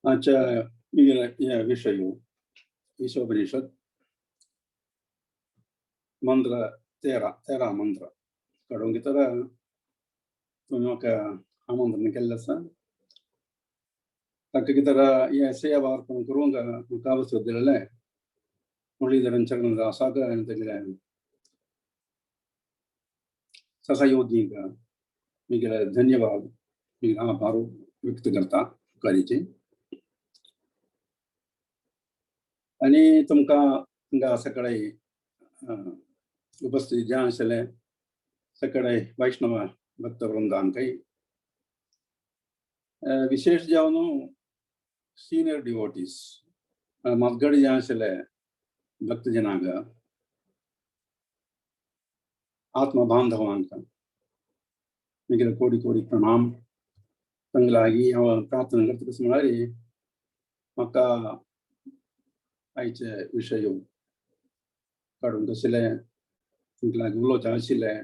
अच्छा ये विषय ईशोपनिषद मंत्र 13 मंत्र कड़ोंगी तरह तुम्हें का आमंत्रण निकल सा तक की तरह ये सेवा वार्ता करूँगा मुकाबले से दिल ले मुरलीधरन चरण रासा का अंतर्गत सहयोगी का मिगला धन्यवाद मिगला आभार व्यक्त करता करीचे आणि तुमका तुमका सकाळी उपस्थित जहाँ चले सकाळी वैष्णव भक्तवृंदान काही विशेष जाऊन सीनियर डिवोटीज मगड़ जहाँ चले भक्त जनागा आत्मा बांधवान का मिगला कोड़ी कोड़ी प्रणाम तंगलागी और प्रार्थना करते कुछ मक्का आइचे विषय कड़ूंगा चले तंगलागी उल्लो जहाँ चले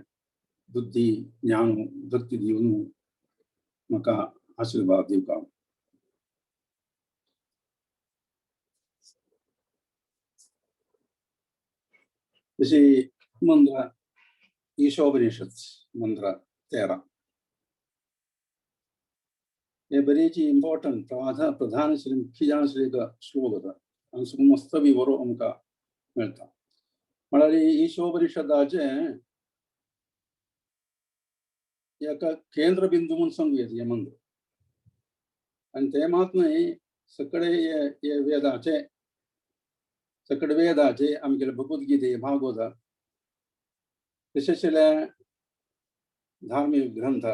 बुद्धि ज्ञान भक्ति दीवनु मका आशीर्वाद दीवका इसी मंत्र ईशोपनिषद मंत्र 13 ये बड़ी ची इम्पोर्टेंट प्रधान श्री मुख्य जान श्री का श्लोक था अंशुक मस्तवी वरो उनका मिलता मलारी ईशोपनिषद आज या का केंद्र बिंदु मन संवेद ये मंत्र अंते मात्मे सकड़े ये वेदाचे सकड़ वेदाचे आमगे भगवद गीते भागवत विशेषले धार्मिक ग्रंथ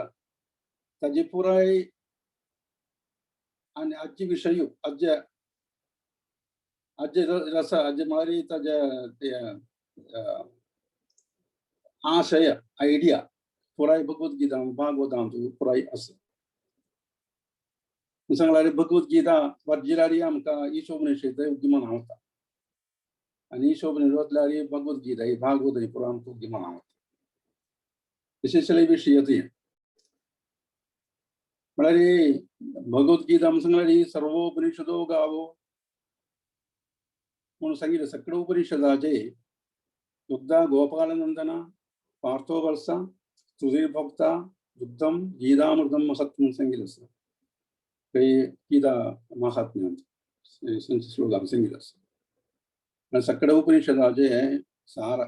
ताजी पुराई आणि आजची विषय आज रस आज मारी ताज आशय आइडिया पुराई भगवद गीता भागवतां तो पुराई अस मुसंगलारी भगवद गीता वर्जिलारी आमका ईशोपनिषद उद्यमन होता आणि ईशोपनिषदलारी भगवद गीता ही भागवत ही पुराण तो उद्यमन होता विशेषले विषय ती मलारी भगवद गीता मुसंगलारी सर्वोपनिषदो गावो मन संगीत सकड़ उपनिषदाचे दुग्धा गोपालनंदना पार्थो वर्षा सुधीर भक्ता दुग्धम गीतामृतम महत्व संगीत कई गीता महात्म्य श्लोक संगीत सकड़ उपनिषदाचे सार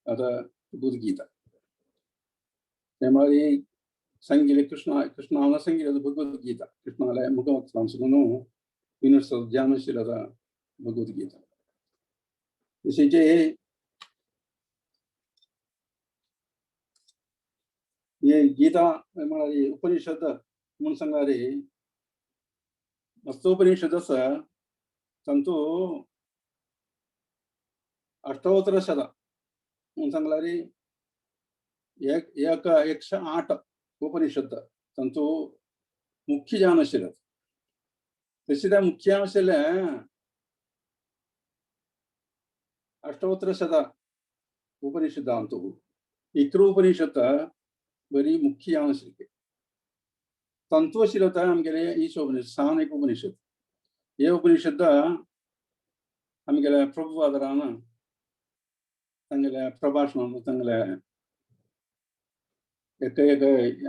अद भगवद गीता हमारी संगीत कृष्ण संगीत भगवद गीता कृष्णालय मुखवत्सम सुनो विनर्स ज्ञानशील भगवद गीता इसी जे ये गीता हमारी उपनिषद मन संगारे मस्तोपनिषद संतु अष्टोत्तर शत मन संगारे एक 108 उपनिषद संतु मुख्य जानशील तशी मुख्यांशल अष्टोत्तर शत उपनिषद अंतु इतर उपनिषद बरी मुख्य अंशल तंत्वशीलता आमगे ईशोपनिषद स्थानिक उपनिषद ये उपनिषद आमगे प्रभुवादरान तंगले प्रभाषण तंगले एक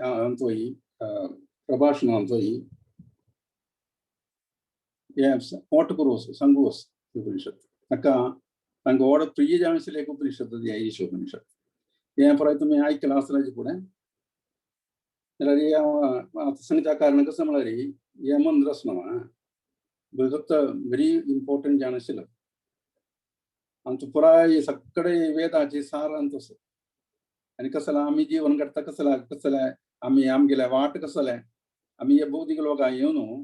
अंतोई प्रभाषण अंतोई ये ओटकुरोस संगोस उपनिषद अक्का तंग ओड प्रिय जानशील एक उपनिषद ये ईशोपनिषद ये पर तुम्हें आई क्लास राजी ಕೂಡ ररिया संगीता कारण का समलरी ये मंत्र स्नवा बहुत वेरी इंपॉर्टेंट जानशील अंतु पुरा ये सकड़े वेदाचे सार अंतस आणि कसला आम्ही जीवन करता कसला आम्ही आमगेला वाट कसला आम्ही ये भौतिक लोक येऊन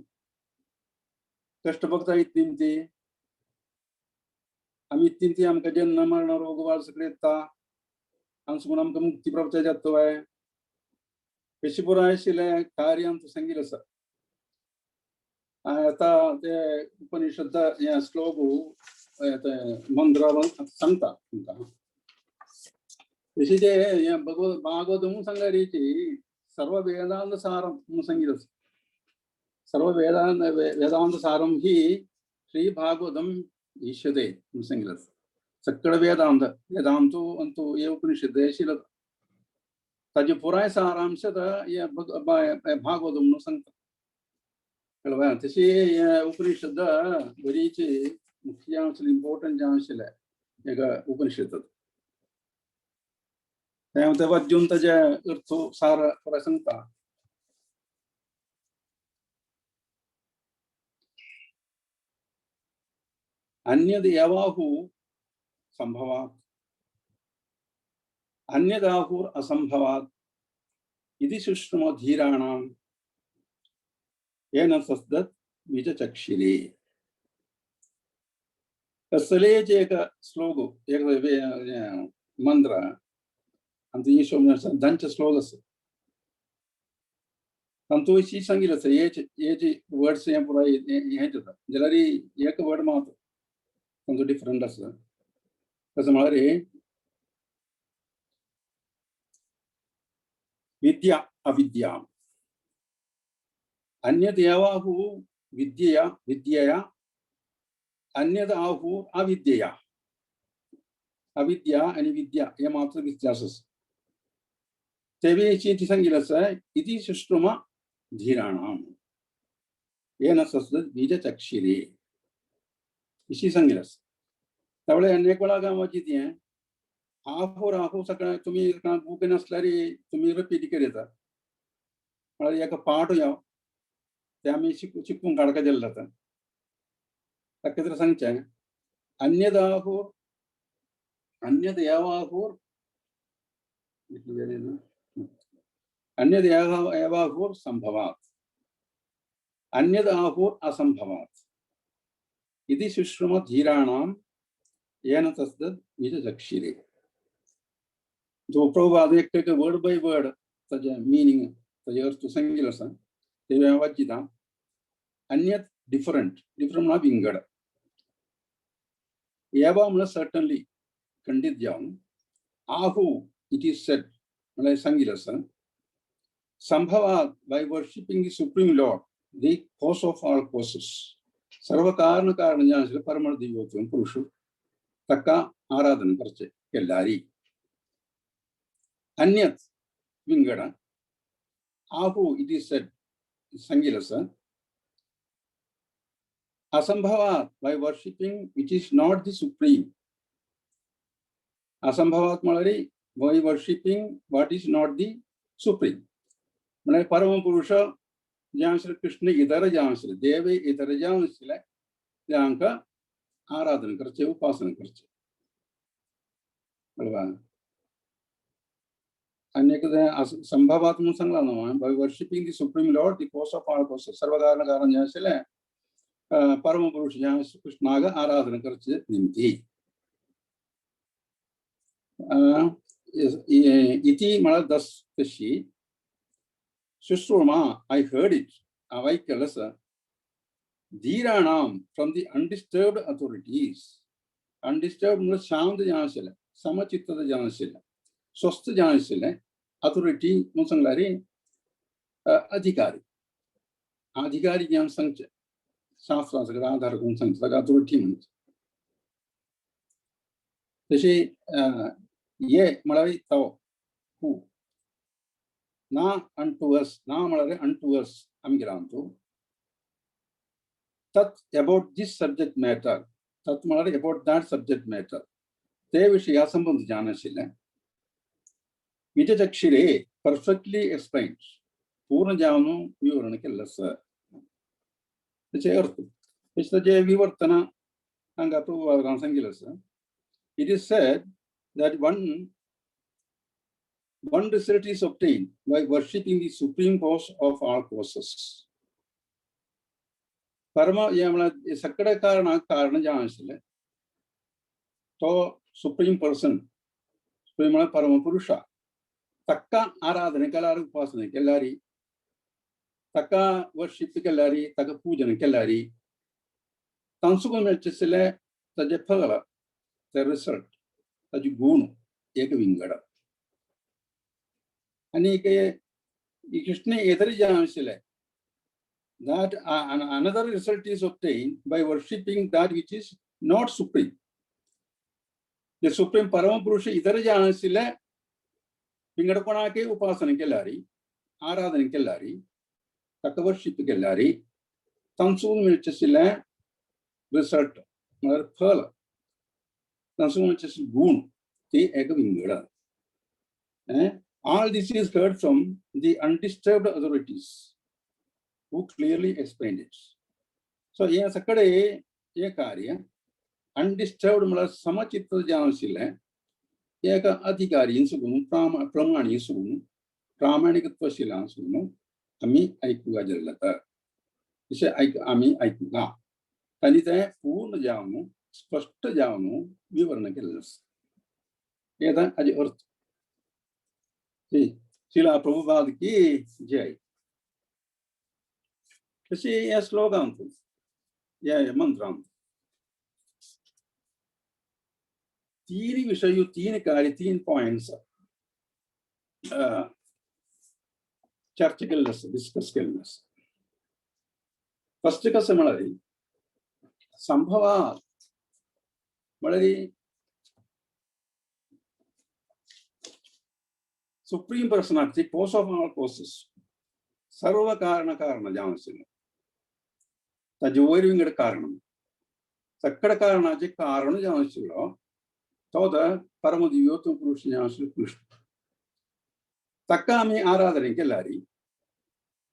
कष्ट बघता इत्तिंती आम्ही इत्तिंती आमका जन्म मरण रोग वाळ सगळे येता अंशुन आमका मुक्ती प्राप्त जातो आहे पेशीपुरायशिले कार्य अंत संगीत असा आता ते उपनिषद या श्लोक मंत्र सांगता तशी जे या भागवत सांगणारी सर्व वेदांत सार संगीत सर्व वेदांत सारम ही श्री भागवतम ईष्यते संगिलस सक्कड़ वेदांत वेदांतो अंतो ये उपनिषद शिल तज पुराय सारांशद ये भागवतम नु संत कलवा तशी उपनिषद बरीच मुख्य इंपॉर्टेंट अंशले एक उपनिषद त्यामध्ये वद्युंत जे अर्थो सार प्रसंगता अन्यद यवाहु संभवात् अन्यदाहुर असंभवात् इति सुश्रुम धीराणां येन सस्दत् विजचक्षिरे असले एक श्लोक एक मंत्र अंत ईशो दंच श्लोकस संतोषी संगिलस ये वर्ड्स ये पूरा ये जता जलरी एक वर्ड मात्र संतो डिफरेंट अस कसं म्हणारे विद्या अविद्या अन्यद यावाहु विद्यया विद्यया अन्यद आहु अविद्यया अविद्या आणि विद्या हे मात्र व्यत्यास तेवेची संगिलस इति सुश्रुम धीराणां येन सस्दत् बीजचक्षिरे इसी संगिलस त्यावेळे अनेक वेळा गावाची ती आहो राहो सगळं तुम्ही बुक नसल्यारी तुम्ही रिपीट करीता मला एक पाठ याव ते आम्ही शिकून काढका दिलं जातं ताकत्र सांगचे अन्यदाहो अन्यद यावाहोर अन्यद यावाहोर संभवात् अन्यद आहोर असंभवात् इति सुश्रुम धीराणां येन तस्दत् विजचक्षिरे जो प्रभुपाद एक वर्ड बाय वर्ड ताजे मीनिंग ताजे अर्थ सांगितलं असं ते वाचिता अन्यत डिफरंट ना विंगड यावा मला सर्टनली खंडित जाऊन आहु इट इज सेड मला सांगितलं असं संभवात by worshipping the supreme lord the cause of all causes सर्व कारण ज्ञान परम दिव्योत्तम पुरुष तक आराधना करचे केल्लारी अन्यत विंगड आहु इट इज सेड सांगितलं असं असंभवात by worshipping which is not the supreme असंभवात म्हणारी by worshipping what is not the supreme म्हणजे परम पुरुष ज्या श्री कृष्ण इतर ज्या श्री देव इतर ज्या असले त्यांक आराधना करचे उपासना करचे बरोबर अनेक संभवात म्हणून सांगला ना by worshipping the supreme lord the cause of all causes सर्व कारण ज्या असले परम पुरुष ज्या कृष्णाग आराधना करचे निमित्ती इति मला दस तशी सुश्रुमा I heard it अवैकलस धीराणाम from the undisturbed authorities undisturbed मतलब शांत जान समचित्त जान स्वस्थ जान अथॉरिटी म्हणून सांगलारी अधिकारी अधिकारी ज्ञान संच शास्त्राचा आधार करून सांगतात अथॉरिटी म्हणजे तशी ये म्हणावी तव हू ना unto us ना म्हणाले unto us आम्ही राहतो तत् about this subject matter तत् म्हणाले about that subject matter ते विषया संबंध जाणशिले विजचक्षिरे perfectly explained पूर्ण जाणून विवरण केलं सर त्याचे अर्थ त्याचे विवर्तन अंगा प्रभुपादान सांगितलं sir it is said that one result is obtained by worshipping the supreme cause of all causes परम यामला सगळे कारण ज्या असले तो सुप्रीम पर्सन सुप्रीम म्हणजे परम पुरुष तक्का आराधने केल्यारी उपासना केल्यारी तक्का वर्शिप केल्यारी तक्का पूजन केल्यारी तांसुको मेळचले ताजे फळ ते रिसल्ट ताजी गुण एक विंगड आणि कृष्ण इतर ज्या आशिल्ले that another result is obtained by worshipping that which is not supreme. The supreme Parama Purusha idhar janasile pingadapana ke upasana kellari, aradhana kellari, taka worship kellari, tansul milchasile result, mother phala. Tansul milchas gun, the ekavingada. All this is heard from the undisturbed authorities who clearly explained it. So, yes, akade ye karya undisturbed mala samachitta janasile eka adhikari insugunu pramani insugunu pramanikatva shila insugunu ami aikuga jallata ise ami aikuga tanite purna javanu spashta javanu vivarana kellas eda aji arth Srila Prabhupada ki jai. See a slogan, yeah, mantra. Three vishayu, three kari, 3 points. Church illness, discuss illness. First, ka similarly, Sambhava, Malari, Supreme Personality, cause of all causes. Sarva Karana Karana Janasila. The Joering at Karanam. Sakara Karanaji Karana Janasila. Toda Paramodiyotu Purushayasu Krishna. Takami Aradharin Kellari.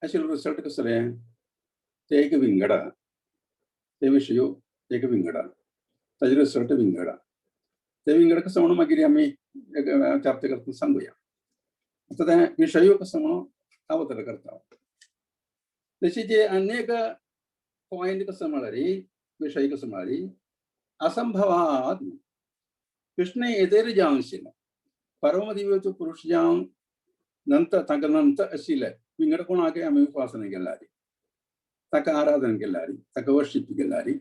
I shall result to say, take a wingada. They wish you take a wingada. Taj result of wingada. The wingada Kasama Magiriami chapter of Sanguya. After that, we show you Kasama Avatar Karta. The CJ and Nega point Kasamari, we show you Kasamari, Asambhavad. Krishna Ederi Jansina. Paramadiva to Purushan Nanta Takananta Asile, Wingakonake Amifasana Galari. Takara than Galari, Takaworship Galari,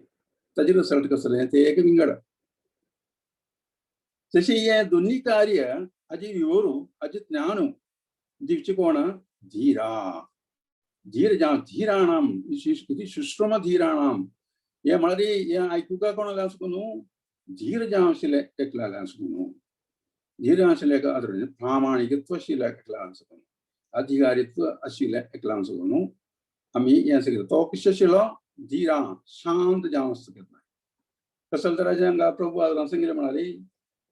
Tajiru Saltakasale, take a wingada. Sessia Dunika area, Aji Yuru, Ajit Nanu, Divchikona, Dhira. Dhirajan, Dhiranam, Shustrama Dhiranam. Ya Mari, ya Ikuka Konalaskunu. Dhirajan Sile Eklansunu. Dhirajan Sileka other Pramanikatwa Shila Eklansunu. Adhigaritwa Ashila Eklansunu. Ami Yansik Talk Shashila, Dhira, Shant Janskatna. Kasaldarajanga Prabhu Ransangiramari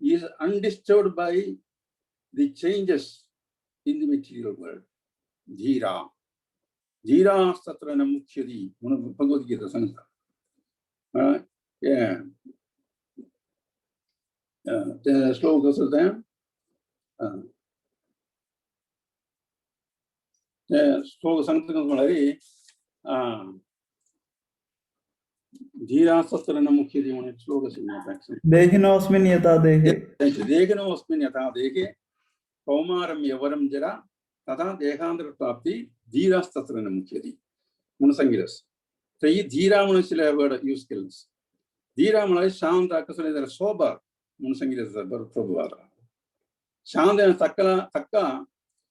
is undisturbed by the changes in the material world. Dhira. Dhira Satrana Mukhyadi, one of Bhagavad Gita Sangha. Yeah. The slokas of them. The slokas Sangha Malari. Dhira Satrana Mukhyadi, one of slokas in my back. Dehinosmin yata dehe. Dehinosmin yata dehe. Kaumaram Yavaram Jara. Tata Dehandra Tapti, Dhira Satrana Mukhyadi. Munasangiras. Three Dhira Munasila word use skills. Dhira Malay Shanta Kasana Sober. Munasangiras Prabhupada. Shanda and Taka,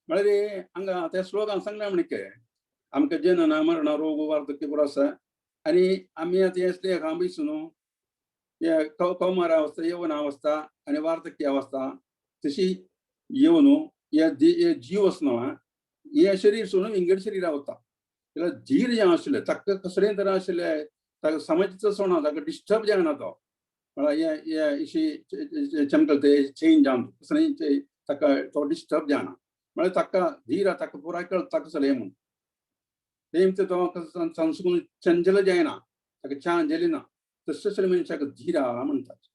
Malay Anga, the slogan Sangamanike. Amkajana Namar Narogu var the Kiburasa. Ani Amia Tieste Hambisuno. Yeah, Komara was the Yavanavasta, and Evarta Kiavasta. Tishi Yono. Yeah, the Jews no, yeah, Sherry soon in Gershiri Rauta. Jirian, Taka Kasrenda Shile, Taka Samajita Sona, like a disturbed Janato. But yeah, she Chamkel change on Taka to disturb Jana. Malataka, Dira Takapurakal Takasalemon. Name to talk Sanskun Chanjela Jana, like a Changelina, the social means like a Dira Amantas.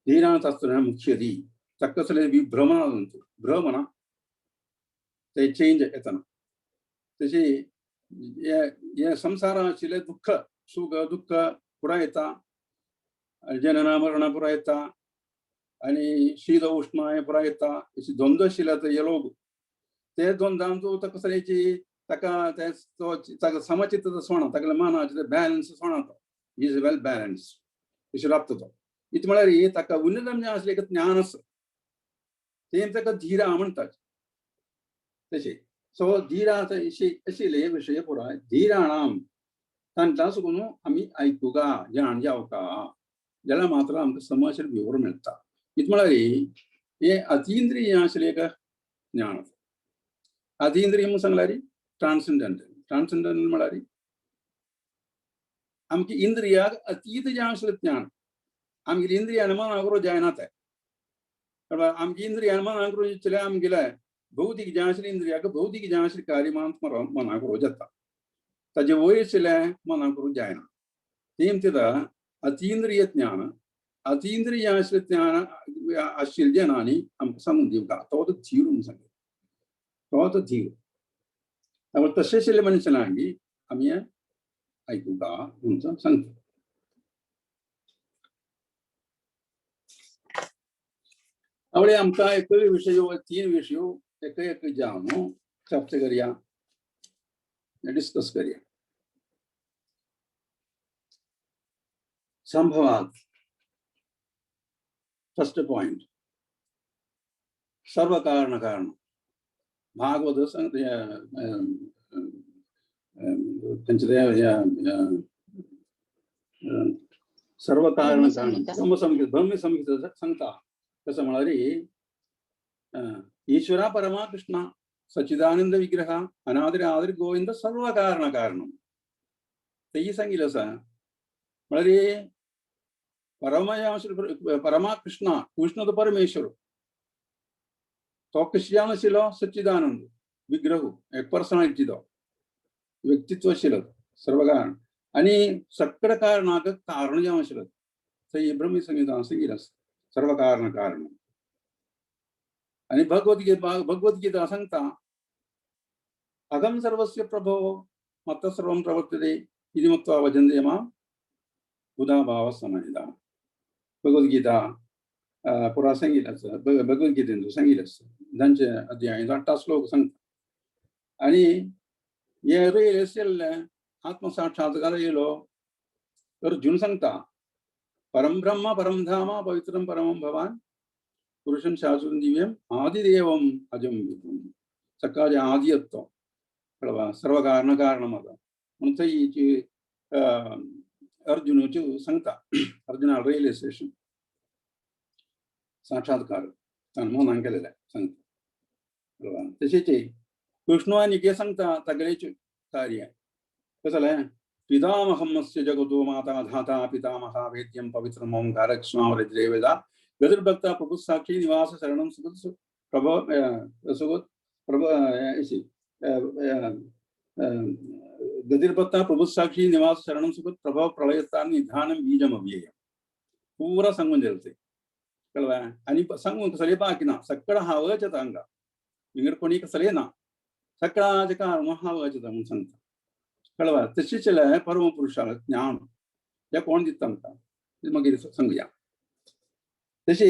Dira Tastanam Chedi. Takasale be Brahmana, they change it. They say, yeah, Samsara, Chile Dukkha, Suga Dukkha, Puraita, Janana Marana Puraita, and Shida Ushma Puraita, it's Donda Shila the yellow. They don't down to Takasalechi, Taka, that's Samachita the Sona, Takalamana, the balance Sonata. He is well balanced. It's up to them. It Malari, Taka Winadam Jas like Nanas. Same like a Dhira Amantaj. They say, so धीराचा अशिले विषय पुरा धीराणाम तांच्या सुगुनू आम्ही ऐकुगा जाण जावका ज्याला मात्र आमकां समाचार विवर मेळटा कितें म्हळ्यार हे अतिंद्रिय आशिल्लें ज्ञान अतिंद्रिय म्हणून सांगल्यार ट्रान्सेंडंटल म्हळ्यार आमची इंद्रियाक अतीत जें आशिल्लें ज्ञान आमगे इंद्रियान मनाक जायना तें आमची इंद्रियान मनाक रोजले आमगेले भौतीक जें आशिल्लें इंद्रियाक भौतीक जें आशिल्लें कार्य मनाक रोज येता ताजे वयर आशिल्लें मनाक जायना तें म्हणटा अतींद्रिय ज्ञान अतींद्रिय आशिल्लें ज्ञान आशिल्ल्या जनांनी आमकां सांगून दिवता तो धीर म्हणून सांगता तो धीर तशें आशिल्ल्या मनशांनी आमी ऐकुगा म्हणून सांगता आवडे आमकां एक विषय 3 विषय एक जावन चर्चा करया डिस्कस करया संभवात फर्स्ट पॉइंट सर्व कारण भागवत सर्व कारण ब्रह्म संहिता सांगता कसं म्हणाले ईश्वरा परमा कृष्ण सच्चिदानंद विग्रह अनादिर आदिर गोविंद सर्व कारण तेही सांगितलं असं म्हणाले परमा कृष्ण तो परमेश्वर तो कशान आशिल्लो सच्चिदानंद विग्रह एक पर्सनालिटी तो व्यक्तित्व आशिल्लो सर्व कारण आणि सकट कारणाक कारण जें आशिल्लें थंय ब्रह्म संहिता सांगितलं सर्व कारण आणि भगवद्गीता सांगता अगम सर्वस्य प्रभो मत्त सर्वं प्रवर्तते इति मत्वा भजन्ते मां बुधा भाव समाहिता भगवद्गीता पुरा सांगितलं भगवद्गीतेन सांगितलं तांचे अध्याय 8 श्लोक सांगता आणि हे रेल आत्मसाक्षात्कार येलो अर्जुन सांगता परम ब्रह्म परम धाम पवित्रम परमं भवान पुरुषं शाश्वतं दिव्यम आदिदेवम अजम विभुम सकाळचे आदि येतो कळवा सर्व कारण म्हणून थंय अर्जुनाची सांगता अर्जुना रेल्वे स्टेशन साक्षात्कार ताणें मनान केलेले सांगता कळवा तशेंच कृष्णानिके सांगता तगलेचे कार्य कसं जालें पितामहमस्य जगतो माता धाता पितामहा वेद्यं पवित्रम ओंकारक्ष्मावृद्रे वेदा गतिर्भक्ता प्रभु साक्षी निवास शरणं सुगत प्रभो गतिर्भक्ता प्रभु साक्षी निवास शरणं सुगत प्रभव प्रलयता निधानं बीजम अव्यय पूरा सांगून दिलं ते कळवा आणि सांगून कसले बाकी ना सगळं हावच येता हांगा हिंगर कोणी कसले ना सगळाचे कारण हावच येता म्हणून सांगता कळवा तशीच परम पुरुषाला ज्ञान हे कोण दिता आमकां मागीर सांगुया तशी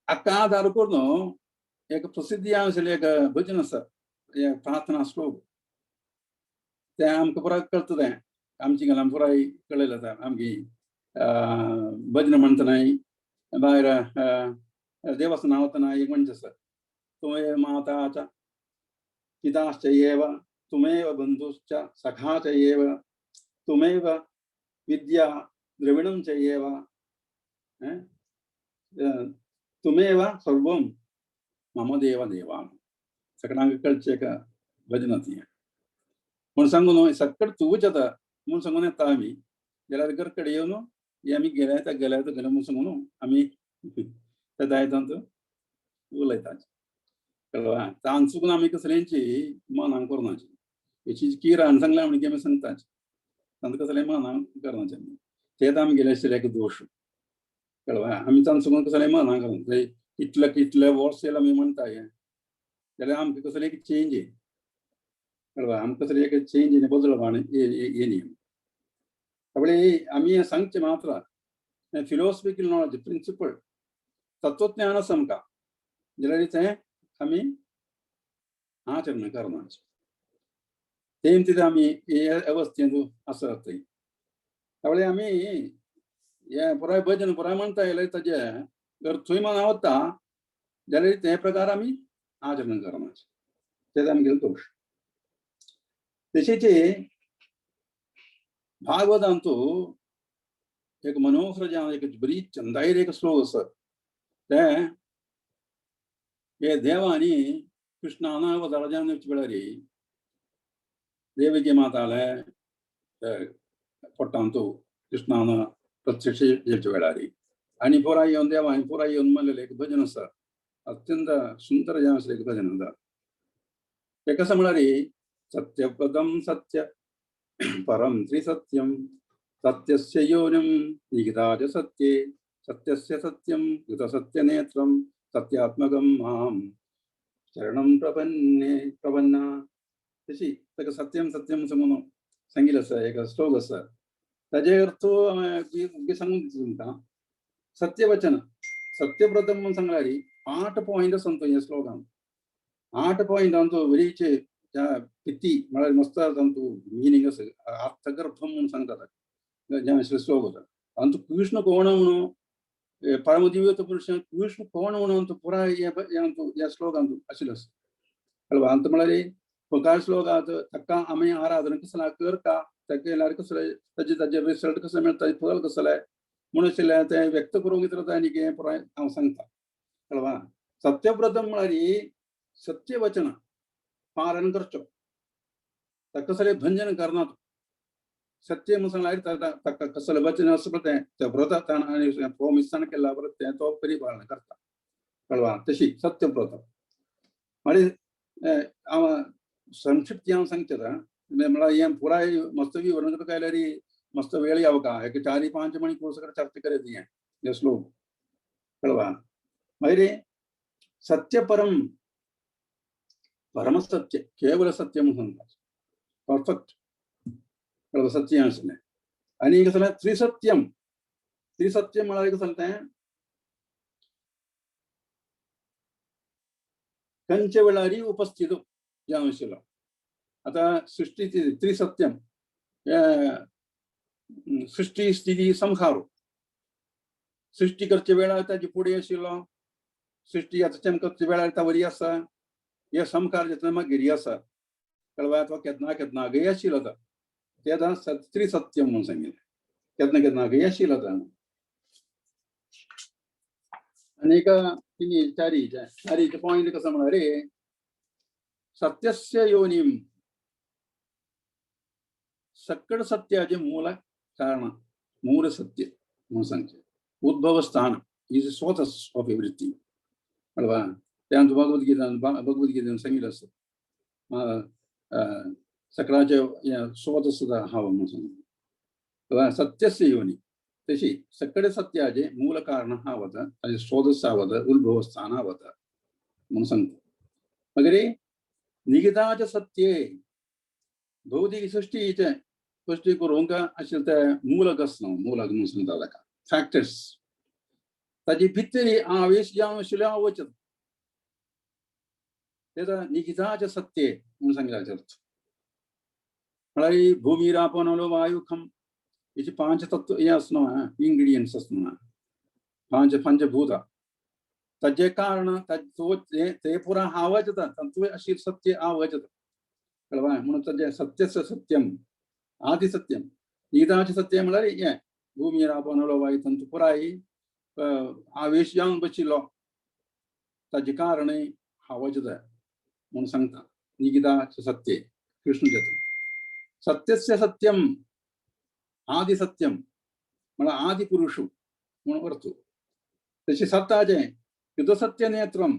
हाका आदार करून एक प्रसिद्धी आशिल्लें एक भजन आसा प्रार्थना श्लोक तें आमकां पुराय कळटा तें आमची घालां पुराय कळयलें आसा आमगे भजन म्हणटनाय भायर देवाचं नांव वतना एक म्हणटा आसा तुवें माता पिताश्च एव तुमेव बंधुश्च सखा एव तुमेव विद्या द्रविणं च एव तुमेव सर्वं मम देव देवा सगळ्यांक कळचें एक भजन ती म्हूण सांगून सक्कट तूंच येता म्हूण सांगून येता आमी जाल्यार घर कडेन येवन हे आमी गेले म्हूण सांगून आमी त्या दायजांत उलयता कळवा तान चुकून आमी कसल्यांची मनां करनाची हेची किरान सांगल्या म्हणून आमी सांगताच तांकां कसलें मनां करनाचें तेच आमगेले आशिल्ले एक दोश कळवा आमी तान चुकून कसलें मनां करना कितले वर्स येयला आमी म्हणटा हें जाल्यार आमकां कसलें एक चेंज कळवा आमकां कसलें एक चेंज बदलवान येयली त्यामुळे आमी सांगचें मात्र फिलोसॉफिकल नॉलेज प्रिंसिपल तत्वज्ञान आसा आमकां जाल्यार तें आमी आचरण करनाचें तें तितून आमी हे अवस्थेंत आसात त्यामुळे आमी हे पुराय भजन पुराय म्हणटा जाल्यार ताजे जर थंय मनां वता जाल्यार ते प्रकार आमी आचरण करण्याचे ते आमगेले दोष तशेंच भागवतांतू एक मनोहर जावन एक बरी चंदायेर एक श्लोक आसा ते हे देवानी कृष्णान अवतार जावन वेळार देवकी माताले पोट्टांतू कृष्णान प्रत्यक्ष येवचे वेळार आनी पुराय येवन देवानी पुराय येवन म्हणलेलें एक भजन आसा अत्यंत सुंदर जावन आसलें एक भजन आसा ते कशें म्हळ्यार सत्यपदं सत्य परं त्रिसत्यं सत्यस्य योनिं निहिताज सत्ये सत्यस्य सत्यं कृतसत्यनेत्रं सत्यात्मकं मां शरणं प्रपन्ना तशी ताका सत्यं सत्यं म्हणून सांगिल्लें आसा एक श्लोक आसा ताजे अर्थ सांगून दिता तुमकां सत्यवचन सत्यव्रतम म्हणून सांगल्यार 8 पॉइंट आसात ह्या श्लोकान 8 पॉइंटांचो बरीचे पिती म्हळ्यार मस्त तांतू मिनींग आसा अर्थगर्भम म्हणून सांगतात जे श्लोक आसा तांतू कृष्ण कोण म्हणून परमदिव्य पुरुष कृष्ण कोण म्हणून तो पुराय ह्या श्लोकांतू आशिल्लो आसा कळ्ळें अंत म्हळ्यार फुकाळ श्लोकांत ताका आमी आराधना कसला करता ताका केल्यार कसले ताजे रिजल्ट कसले मेळटा फळ कसले म्हणून आशिल्लें तें व्यक्त करूंक इतलो आनी कितें पुराय हांव सांगता कळ्ळें सत्यव्रतम म्हळ्यार सत्यवचन पालन करचो ताका कसले भंजन करना सत्य म्हणून सांगल्यार ताका कसलें वचन आसा तें व्रत आनी मिश्रण केला परत तें तो परिपालन करता कळ्ळें तशी सत्यव्रत म्हळ्यार हांव संक्षिप्त हांव सांगचें म्हळ्यार हें पुराय मस्त विवरण करता आयल्यार मस्त वेळ येवका एक 4-5 मणी कोर्स चर्चा करेत हे श्लोक कळ्ळें मागीर सत्य परम परमसत्य केवल सत्य म्हणून परफेक्ट कळ्ळें सत्य आसलें आनी कसं जालें त्रिसत्यम त्रिसत्यम म्हळ्यार कसं जालें तें खंयच्या वेळार उपस्थित जावन आशिल्लो आतां सृष्टी त्रिसत्यम सृष्टी स्थिती संहार सृष्टी करचे वेळार ताजे फुडें आशिल्लो सृष्टी आतां चमकचे वेळार तावरी आसा हे संहार जातना मागीर आसा कळ्ळें तो केन्ना गय आशिल्लो ते आतां त्रिसत्यम म्हणून सांगिल्लें केन्ना गय आशिल्लो आनीक तिनी चारीचे पॉइंट कसो म्हळ्यार सत्यस्य योनिम सकळ सत्याचे मूल कारण मूल सत्य म्हणून सांगचे उद्भव स्थान इज सोर्स ऑफ एव्हरीथिंग कळ्ळें तें भगवद्गीतेन सांगिल्लें आसा सकळाचे सोर्स सुद्दां हांव म्हणून सांगिल्लें सत्यस्य योनी तशी सकळ सत्याचे मूल कारण हावत ताजे सोर्स आवत उद्भव स्थान आवत म्हणून सांगता मागीर निगिताचे सत्ये भौतिक सृष्टीचे गोष्टी करूंक आशिल्लें तें मूलक आसना मूलक म्हणून सांगता ताका फॅक्टर्स ताजी भितर आवेश जावन आशिल्ल्यो आवचत तेका निगिताचे सत्ये म्हणून सांगिल्लें अर्थ म्हळ्यार भूमी रापन अणु वायू खम हेचे 5 तत्व हे आसना इंग्रिडियंट्स आसना 5 पंचभूतां ताजे कारण ते पुरा आवच जाता तांतूय आशिल्लें सत्य आवच जाता कळ्ळें म्हणून ताजें सत्यस्य सत्यम आदि सत्यम निगिताचे सत्य म्हळ्यार हें भूमी रापन अणु वायू तांचो पुराय आवेश जावन बशिल्लो ताजे कारणय आवच जाता म्हणून सांगता निगिताचे सत्य कृष्ण जाता सत्यस्य सत्यम आदि सत्यम म्हळ्यार आदि पुरुष म्हणून अर्थ तशें सत्ताचें युध सत्य नेत्रम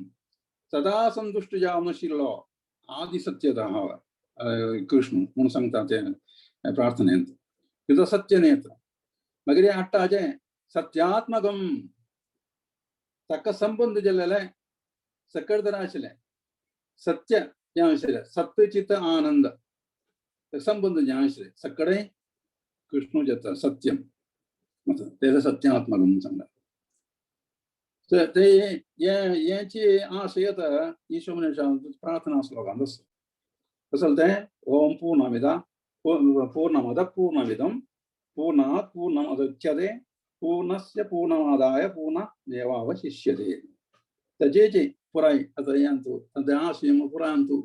सदा संतुष्ट जावन आशिल्लो आदि सत्यता हा कृष्ण म्हणून सांगता तें प्रार्थनेंत युध सत्य नेत्र मागीर हाडटाचें सत्यात्मकम ताका संबंध जाल्लेलें सकळ तर आशिल्लें सत्य जें आशिल्लें सत्य चित्त आनंद संबंध जें आशिल्लें सकळें कृष्ण जाता सत्यम तें सत्यात्मक म्हणून सांगता हेची आशयत ईश्वर मनशांत प्रार्थना श्लोकांत आसा कसं तें ओम पूर्णमद पूर्णमिदं पूर्णात् पूर्णमुदच्यते पूर्णस्य पूर्णमादाय पूर्णमेवावशिष्यते ताजेची पुराई आता यांतु तंदे आशयम पुरांतु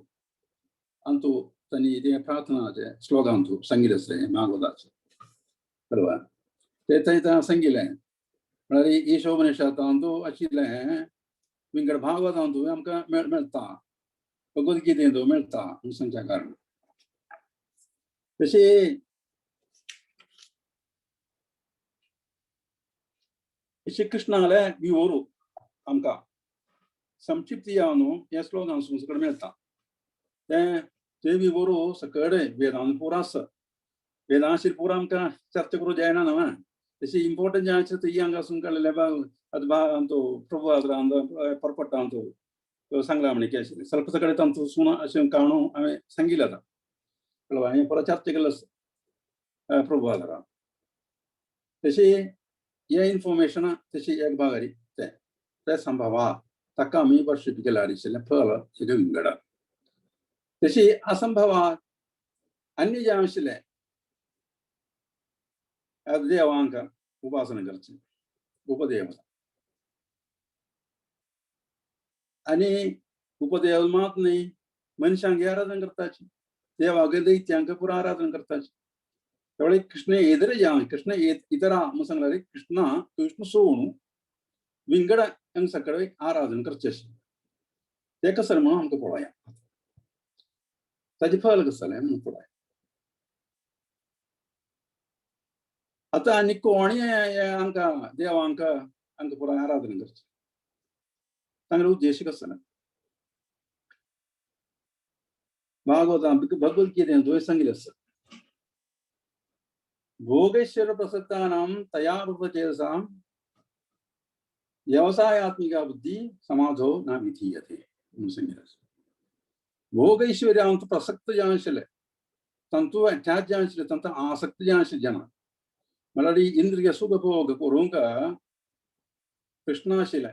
अंतु तनी इदे प्रार्थना जे श्लोकांतु संगीतसे मागोदाचे बरोबर ते तैता संगीले म्हणजे ईशोपनिषदांतु अशिले विंगड भागवतांतु आमका मिळता भगवद्गीतेंतु मिळता संख्या कारण तशी श्री कृष्णाले विवरू आमका संक्षिप्तियानु या श्लोकांसून सकड मिळता ते विवरू सकड वेदांत पुरास वेदांशील पुरा आमका चर्चा करू जायना ना तशी इंपॉर्टंट जायचं ते यांगासून कळले बा अदबा अंतो प्रभु अदरांद परपट्टांतो संग्रामणी केसले ಸ್ವಲ್ಪ सकड तंतु सुना असे काणू आम्ही संगीलाता कळवा हे पर चर्चा केलस प्रभु अदरा तशी या इन्फॉर्मेशन तशी एक भागारी ते संभवा तक्का मी वर्षिप केलारीसले फळ एक विंगड तशी असंभवा अन्य जामशिले देवांक उपासना करचे उपदेव आणि उपदेव मात नाही मनुष्यांगे आराधना करताची देवागे दैत्यांक पुरा आराधना करताची त्यावेळी कृष्ण एदरे जाव कृष्ण इतरा सांगला कृष्ण सोवणू विंगड अंग सकड आराधना करचेशी ते कसं म्हणून आमकां पळया ताजे फळ कसं म्हणून पळया आता आनी कोणी आमका देवांक आमकां पुरा आराधना करचे तांगेलो उद्देश कसं भागवतां भगवद्गीतेंतु सांगिल्लें आसा भोगेश्वर प्रसक्तानां तया रूपचेतसां व्यवसायात्मिका बुद्धि समाधो न विधीयते भोगैश्वर्यांत प्रसक्त जानशिले तंतु अटॅच जानशिले तंत आसक्त जानशिले जन मलाडी इंद्रिय सुख भोग करूंक कृष्णाशिले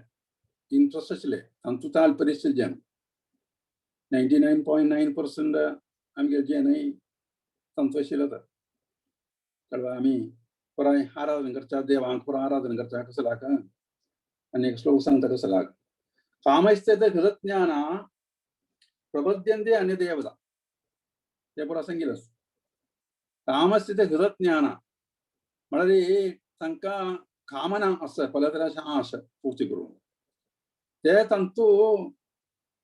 इंट्रेस्ट आशिले तंतु ताल्पर्यशिले जन 99.9% आमगे जेनय तंतु आशिले कळवा आमी पुराय आराधना करता देवांक पुरा आराधना करता कसं लाग अनेक श्लोक सांगता कसं लाग कामस्थित हृदज्ञान प्रबध्यन्ते अन्य देवता ते पुरा सांगितलं कामस्थित हृदज्ञान म्हणजे तांका कामना असं फलतराची आश पूर्ती करून ते तंतु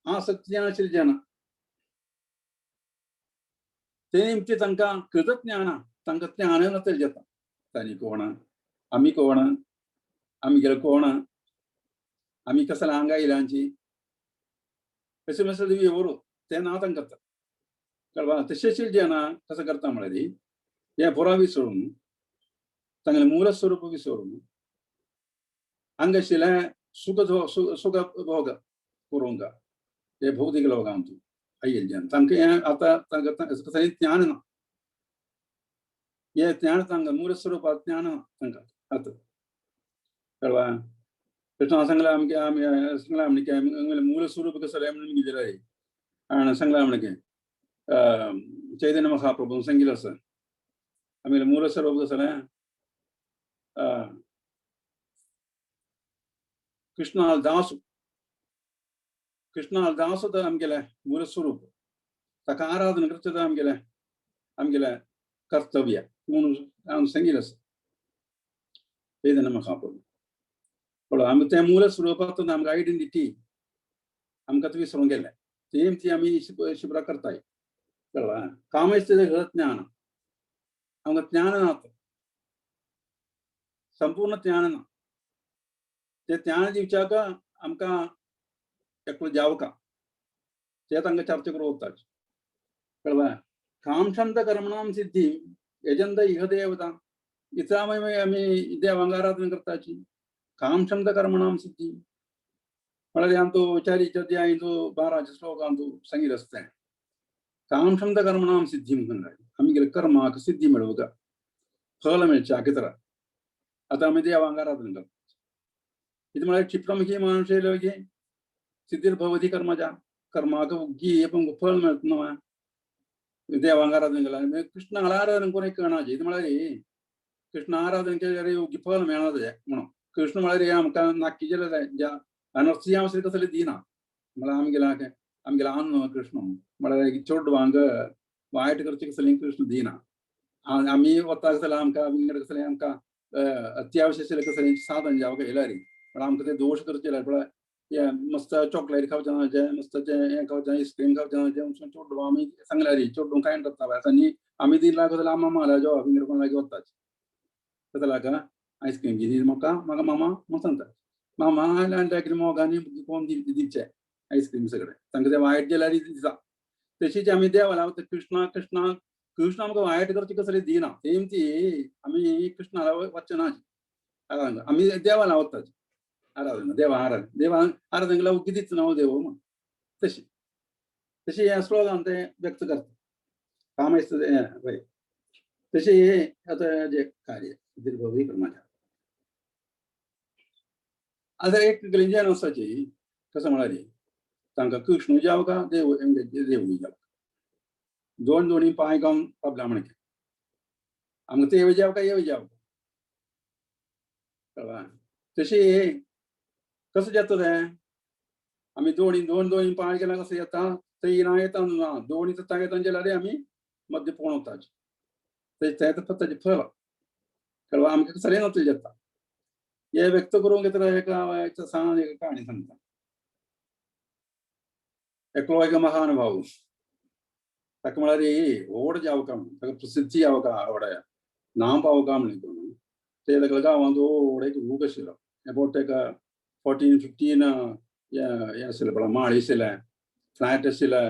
आसक्ती आशिल्ले जन ते निमती तांका कृतज्ञान तांका ज्ञान नसेल जाता तांणी कोण आमी कोण आमी गेलो कोण आमी कसला हांगा इलांची कशें मातशें देवी बरो ते ना तांकां करता कळवा तशें जेना कसं करता म्हळ्यार हे पुरा विसरून तांगेलें मूल स्वरूप विसरून हांगा आशिल्लें सुख भोग करूंक हे भौतीक लोकांक आयिल्ले जन तांकां हें आतां तांकां ज्ञान ना ये ज्ञान तांकां मूल स्वरूपात ज्ञान तांकां आतां कळवा कृष्णा सांगला आमगे आमी सांगला म्हणजे मूल स्वरूप कसं म्हणून दिलें आनी सांगला म्हणजे चैतन्य महाप्रभून सांगिल्लें आसा आमगे मूल स्वरूप कसं कृष्णाल दास आमगेलें मूल स्वरूप ताका आराधना करचें आमगेलें कर्तव्य म्हणून हांवें सांगिल्लें आसा चैतन्य महाप्रभू पण आमी तें मूल स्वरूपांतून आमकां आयडेंटिटी आमकां ती विसरून गेले ती आमी शिबरां करताय कळ्ळा कामस्थित ज्ञान आमकां ज्ञान ना संपूर्ण ज्ञान ना ते ज्ञान दिवच्याक आमकां एकलो जावका ते तांकां चर्चा करूं वताच कळ्ळा कामशंत कर्मणां सिद्धी यजंत इह देवता इथं आमी देवांक आराधना करताची कामशंत कर्मणां सिद्धी म्हळ्यार आमचो चारीच्या अध्यायांतू 12 श्लोकांतू सांगिल्लें आसता कामशंत कर्मणां सिद्धी म्हणून आमगेले कर्माक सिद्धी मेळोवंक फळ मेळच्या कितें आतां आमी देवांक आराधना करता कितें म्हळ्यार क्षिप्रमुखी मनुष्य सिद्धिर्भवती कर्मजा कर्माक फळ मेळटा देवांक आराधना केला कृष्णाक आराधना कोणी करणाची म्हळ्यार कृष्ण आराधना केल्यार योग्य फळ मेळना म्हणून कृष्ण म्हळ्यार आमकां नाक्की ज्या अनर्थी हांव कसले दिना मला आमगेला आन कृष्ण मला चोड वांग वायट करचे कसले कृष्ण दिना आम्ही वता कसला आमकां विंगड कसले आमकां अत्यावश्यक आशिल्लें कसले साधन जावं येयलारी पण आमकां ते दोश करचे पळय या मस्त चॉकलेट खावचें जे मस्त हें खावचें आईस्क्रीम खावचें जें वचून चोड आमी सांगल्यारी चोड कांय करता आनी आमी दिला कसला आमा माला जो विंगड कोण लागीं वताच कसला का आईस्क्रीम दी म्हाका म्हाका मामा म्हूण सांगता मामा आनी मोगांनी कोण दिवचे आईस्क्रीम सगळें तांकां ते वायट जाल्यार दिता तशीच आमी देवा लावता कृष्णा कृष्णा कृष्ण आमकां वायट करचे कसले दिना तेम ती आमी कृष्णाला वचचे ना आमी देवा लावताच आराधना देवा आराधना लावून कितीच नाव देव म्हण तशी तशी हे स्लोगान ते व्यक्त करता काम पळय तशें हे आतां जे कार्य दीर्घवी कर्माच्या आतां एक ग्लिंजन वचपाची कसं म्हळ्यार तांकां कृष्ण जावं का देवूय जावं दोनी पांय गावन पावला म्हणके आमकां ते जावं का हे जावं कळ्ळा तशें कसं जाता तें आमी दोनी पांय केल्यार कसं येता थंय ना येता ना दोनी सत्ता येता जाल्यार आमी मध्य पळोवताच तें ताजें फळ कळ्ळा आमकां सगळें नतले जाता हे व्यक्त करूंक एका सांग एक काणी सांगता एकलो एक महानुभाव ताका म्हळ्यार व्हड जावं का ताका प्रसिद्धी जावं का आवडया नांव पावो का म्हणून करून ते ताका गांवांत व्हड एक रूख आशिल्लो अबावट ताका 14-15 हे आशिल्ले पळय माळी आशिल्ले फ्लॅट आशिल्ले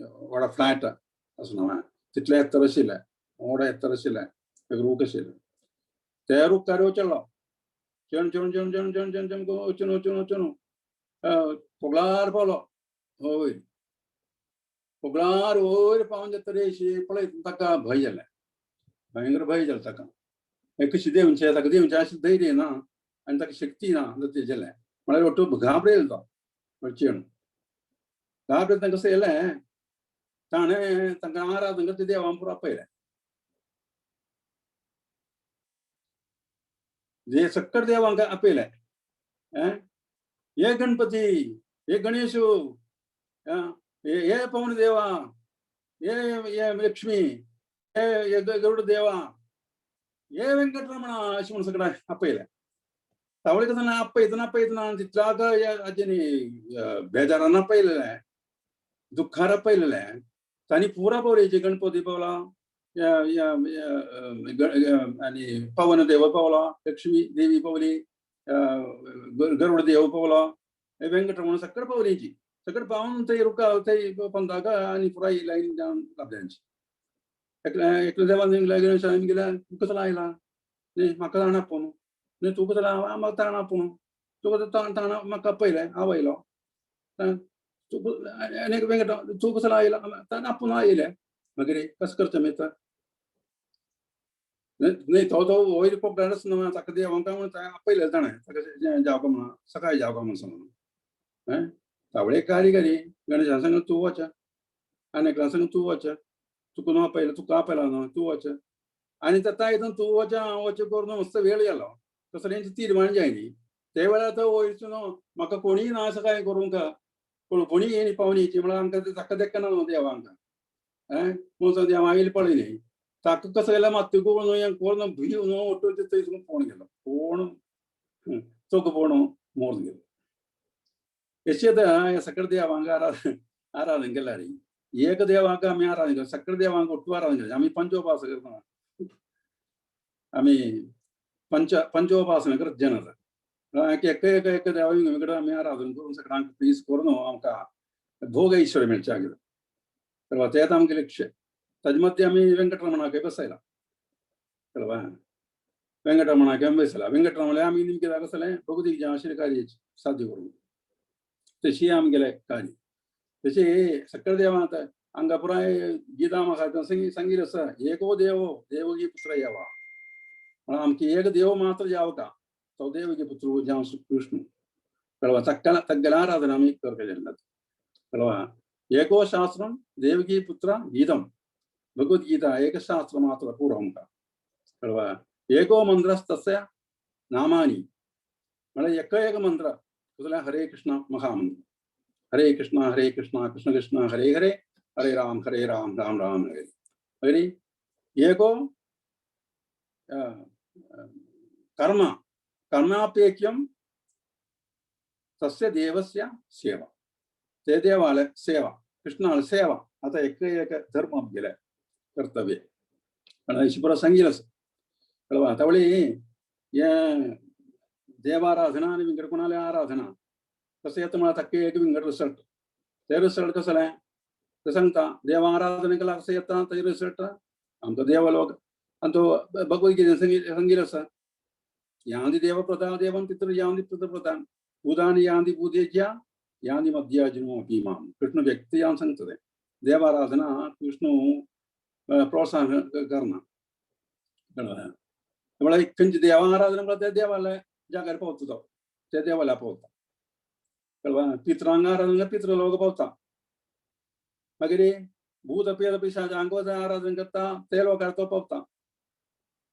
व्हड फ्लॅट आसूं ना तितले एत्तर आशिल्ले व्हड एत्तर आशिल्ले एक रूख आशिल्ले ते रुखार वचल्लो वचून फोगलार पावलो वयर फोगलार वयर पावन तरेशी पळय ताका भंय जालें भयंकर भंय जालें ताका कशी देंवचें ताका देंवचें अशें धैर्य ना आनी ताका शक्ती ना तें जालें म्हळ्यार ओटो घाबरयलो तो वचून घाबरयलो तांकां कसं येलें ताणें तांकां आराधना करता देवान पुरो आपयलें जे सक्कट देवांक आपयलें हे गणपती हे गणेशू हे पवन देवा हे लक्ष्मी हे गरुड देवा हे वेंकटरमणा अशें म्हणून सगळें आपयलें तावळे कसं आपयतना तितल्याक हाजें बेजारान आपयलेलें दुख्खार आपयलेलें तांणी पुरा पवलेची गणपती पावला आनी पवन देव पावला लक्ष्मी देवी पावली गरुड देव पावला वेंकटरमण सकट पावलीची सकट पावन थंय रुका थंय पंथाक आनी पुराय लायन जावन लागल्यांची एकलो देवान गणेशान गेल्या तूं कसो लायला न्ही म्हाका ताण आपूण न्ही तूं कसो लायला म्हाका ताण आपूण तूं कसो ताण म्हाका पयलें हांव आयलो आनी वेंकट तूं कसो लायला ताण आपूण आयलें मागीर कसो करचें मागीर न्ही तो वयर पोपडार आसना ताका देवांक आपयलें ताणें ताका जावका म्हणून सकाळी जावका म्हणून सांगून तावळे कारिगरी गणेशान सांग तूं वच आनी सांग तूं वच तुका न्हू आपयलें तुका आपयला न्हू तूं वच आनी ताका हितून तूं वच हांव वच करून मस्त वेळ गेलो कसो तेंची तीर्माण जायनी ते वेळार तो वयरसून म्हाका कोणीय ना सकाळी करूंक कोणी येयनी पावनीची म्हळ्यार आमकां ताका देखना न्हू देवांक म्हणून देवा येयली पळयली ताका कसो गेलो मात्तूय कोण भिव न्हू ओटो थंयसून पळोवन गेलो कोण चौक पळोवन मोरून गेलो अशें सकट देवांक आराधना केल्यार एक देवांक आमी आराधना करता सकट देवांक ओट्टू आराधना करता आमी पंचोपासना करता आमी पंचोपासना करता जनता एक देवा कडेन आमी आराधना करून सगळ्यांक प्लीज करून आमकां भोग ऐश्वर्य मेळचे कळवा तेच आमगे लक्ष्य ताजे मध्य आमी वेंकटरमणाकय बसयला कळवा वेंकटरमणाक आमी बसयला वेंकटरमणाक आमी कित्याक कसलें भगवतीक जें आशिल्लें कार्य साध्य करूंक तशी आमगेलें कार्य तशें सकल देवान हांगा पुराय गितां म्हाका सांगिल्लें आसा एको देव देवगी पुत्र येवा म्हळ्यार आमची एक देव मात्र जावं तो देवगी पुत्र जावं कृष्ण कळवा तक्केला आराधना आमी करता जेन्ना कळवा एको शास्त्रम देवगी पुत्र गीतम भगवद्गीता एक शास्त्र मात्र पूर्व आमकां कळवा एको मंत्रस्तस्य नामानी म्हळ्यार एक मंत्र कसले हरे कृष्ण महामंत्र हरे कृष्णा कृष्ण कृष्ण हरे हरे, हरे राम राम राम हरे हरे। ये को कर्म कर्मापेक्ष्यम तस्य देवस्य सेवा, ते देवालय सेवा, कृष्णाल सेवा आता एक धर्म गेले कर्तव्य शिपुर संगीलस कळवा तवळी ये देवाराधना आणि विंगड कोणाला आराधना कसं येतं मला तक्के एक विंगड रिसल्ट ते रिसल्ट कसं आहे ते सांगता देव आराधने केला कसं येतं ते रिसल्ट आमचा देवलोक आणि तो भगवद्गीता संगीलस ಯಾಂದಿ ದೇವಪ್ರದಾ ದೇವಂ ಪಿತೃ ಯಾಂದಿ ಪಿತೃಪ್ರದಾನ್ ಉದಾನಿ ಯಾಂದಿ ಪೂಜೆಜ್ಯ ಯಾಂದಿ ಮಧ್ಯಾಜನೋ ಭೀಮಾಂ ಕೃಷ್ಣ ವ್ಯಕ್ತಿಯಾನ್ सांगतದೆ देवाराधना कृष्ण प्रोत्साहन करणं त्यामुळे कंच देवाराधना त्या देवाला जागार पावतो त्या देवाला पावता कळवा पितरांगाराधना पितृलोक पावता मागीर भूत पेद पिशाच अंगोचा आराधना करता ते लोकार तो पावता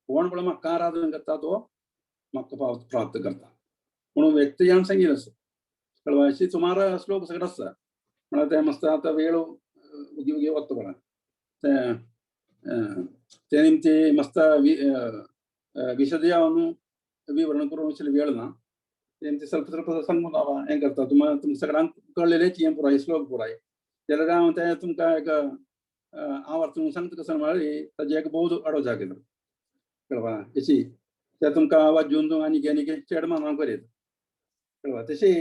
कोण पण म्हाका आराधना करता तो म्हाका प्राप्त करता म्हणून व्यक्तियान सांगितलं असं कळवा अशी सुमार श्लोक सगळं असतं मला ते मस्त आता वेळ उगी उगी वत्त पडा ते निमती मस्त विशदयावनु विवरण करून वेळ ना ते ಸ್ವಲ್ಪ ಸ್ವಲ್ಪ सांगून हें करता तुम सगळ्यांक कळलेलेच हें पुराय श्लोक पुराय जाल्यार हांव ते तुमकां एक आवर्तून सांगता कसं म्हळ्यार ताजे एक बहुत आडो जागेलो कळवा अशी ते तुमकां आवाज घेवन आनी आनी चेड मानून करीत कळवा तशी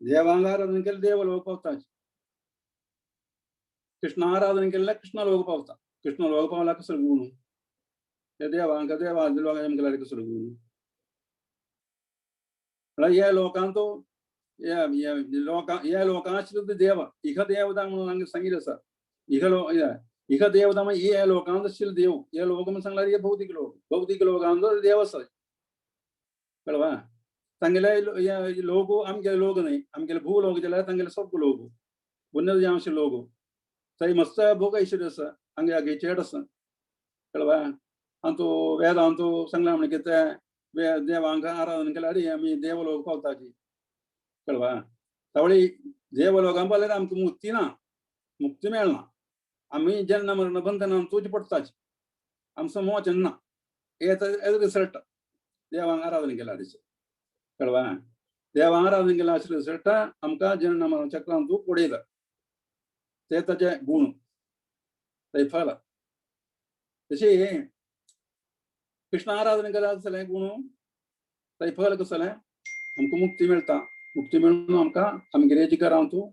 देवांग आराधना केल्यार देव लोक पावता कृष्ण आराधना केल्यार कृष्ण लोक पावता कृष्ण लोक पावला कसो गुण ते देवांक देवा लोकांक केल्यार कसो गुण या लोकांक तो या लोकांशिल्लो देव इख देवता म्हणून हांगा सांगिल्लें आसा इख देवता म्हणजे या लोकांक आशिल्लो देव हे लोक म्हणून सांगल्यार हे भौतिक लोकांचो देव आसा कळवा तांगेले लोक आमगेले लोक न्हय आमगेले भूलोक जाल्यार तांगेले सब लोक उन्नत जावचे लोक थंय मस्त भोग ऐश्वर्य आसा हांगा हागे चेड आसा कळवा आनी तूं वेदांत तूं सांगला म्हणजे ते देवांक आराधना केल्यार आमी देवलोक पावताची कळवा तावळी देवलोकांक पावल्यार आमकां मुक्ती ना मुक्ती मेळना आमी जेन्ना मरण बंधनान तुजी पडताची आमचो मोचन ना हेजो रिसल्ट देवांक आराधना केल्यार कळवा देवांक आराधना केल्या रिसल्ट आमकां जेन्ना मरण चक्रांत तूं पडयता ते ताचे गुण ते फल तशी कृष्ण आराधना केल्यार जाल्यार गुण ते फल कसो जालें आमकां मुक्ती मेळटा मुक्ती मेळून आमकां आमगेले घरांत तूं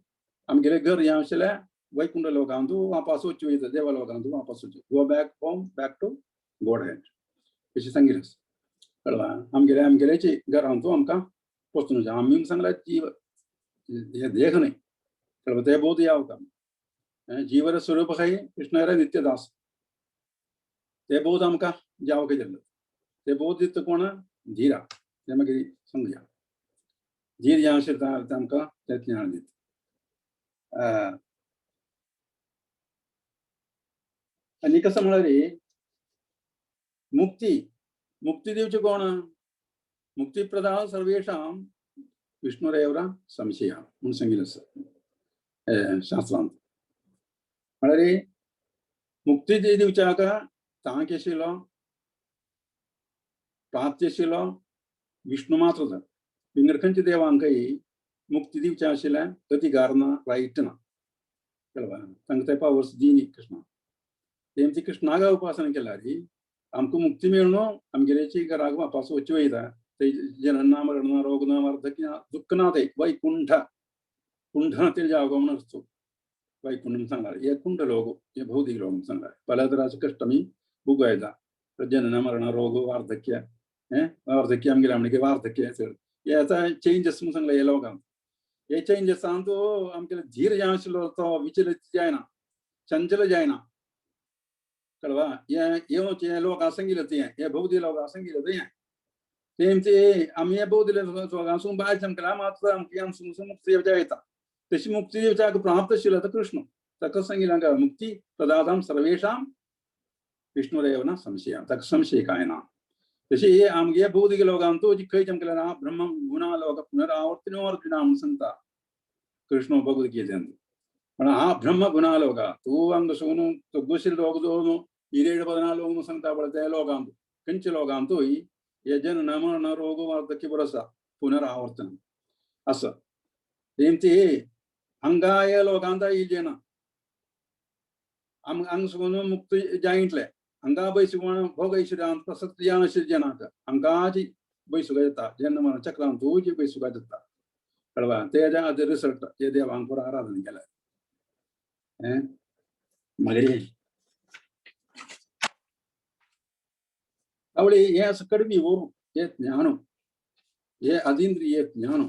आमगेले घर हें आशिल्लें वैकुंठ लोकांत तूं वापस वचूं वयता देवा लोकांत तूं वापस वचूं go back home back to Godhead अशें सांगिल्लें कळवा आमगेलेची घरांत तूं आमकां वचूं आमी सांगल्यार जीव हे देख न्हय कळवा ते बहुत यावता जीवर स्वरूप है कृष्ण नित्यदास ते बहुत आमकां जावक दिल्लो ते बहुत दिता कोण धीरा ते मागीर सांगया धीर जें आशिल्लें तें आमकां तें ज्ञान दिता आनी कसं म्हळ्यार मुक्ती मुक्ती दिवची कोण मुक्ती प्रदान सर्वेषां विष्णुरेव संशय म्हणून सांगिल्लें आसा शास्त्रांत म्हळ्यार मुक्ती दिवच्याक तांक आशिल्लो प्राप्ती आशिल्लो विष्णू मात्र जाता विंगड खंयच्या देवांकय मुक्ती दिवचें आशिल्लें अधिकार ना रायट ना कळवा तांकां ते पावर्स दिनी कृष्णा तेंची कृष्णाक उपासना केल्यार आमकां मुक्ती मेळून आमगेलेची घराक वापस वचूं वयता ते जनन ना मरण ना रोग ना वार्धक्य दुःख ना ते वैकुंठ कुंठ ते जागो म्हणून असतो वैकुंठ सांगला हे कुंड लोक हे भौतिक लोक सांगला पलतराचे कष्ट आमी भोगयता जनन मरण रोग वार्धक्य वार्धक्य आमगेले म्हणजे वार्धक्य याचा चेंजेस म्हणून सांगला हे लोकांक हे चेंजेसान तो आमगेले धीर जे आशिल्लो तो विचलित जायना चंचल जायना कळवा हे लोकांक सांगिल्लें तें हे भौतिक लोकांक सांगिल्लें तेंचे आमी हे भौतिक लोकांसून भायर सांगला मात्र आमकां मुक्ती जायता तशी मुक्ती दिवच्याक प्राप्त आशिल्लो तो कृष्ण ताका सांगिल्लें मुक्ती प्रदातां सर्वेषां विष्णुरेव न संशय ताका संशय कांय ना तशी आमगे भौतिक लोकांक तो खंय केल्यार ब्रह्म गुणा लोक पुनरावर्तिनो अर्जुना म्हणून सांगता कृष्ण भगवद्गीते अंद पण आ ब्रह्म गुणालोक तू अंग सोनु तो गुसिल लोगदोनु 7-14 संगता पड़ते लोगांतु कंच लोगांतु यजन नम न रोग वार्धक्य पुरसा पुनरावर्तन असं तेमती अंगाय लोकांता इजेना अंग सोनु मुक्ति जाइंटले अंगा बैसुगुण भोग ऐश्वर्यांत प्रसक्त ज्ञान सिर्जनाक अंगाजी बैसुगता जन्म मन चक्रांतु जी बैसुगता कळवा तेजा अद रिसल्ट ये देवांकुर आराधना केला मगरी ಅವಳಿ ये कड़वी वो ये ज्ञानो ये अधीन्द्रिय ज्ञानो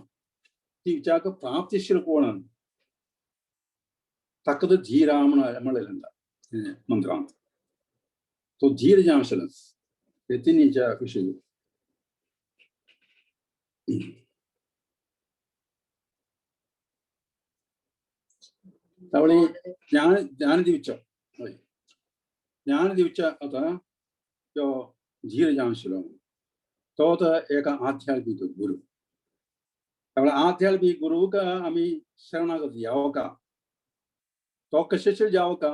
तीचाक प्राप्ति शिल्पोण तकद धीरामण मळलंदा मंत्रांत तो धीर जामशल एतिनीचा विषय ಅವಳಿ ज्ञान दिवच आता जो धीर जामशल तो एक आध्यात्मिक गुरु आध्यात्मिक गुरु का आम्ही शरणागती यावं का तो कशाचे जावं का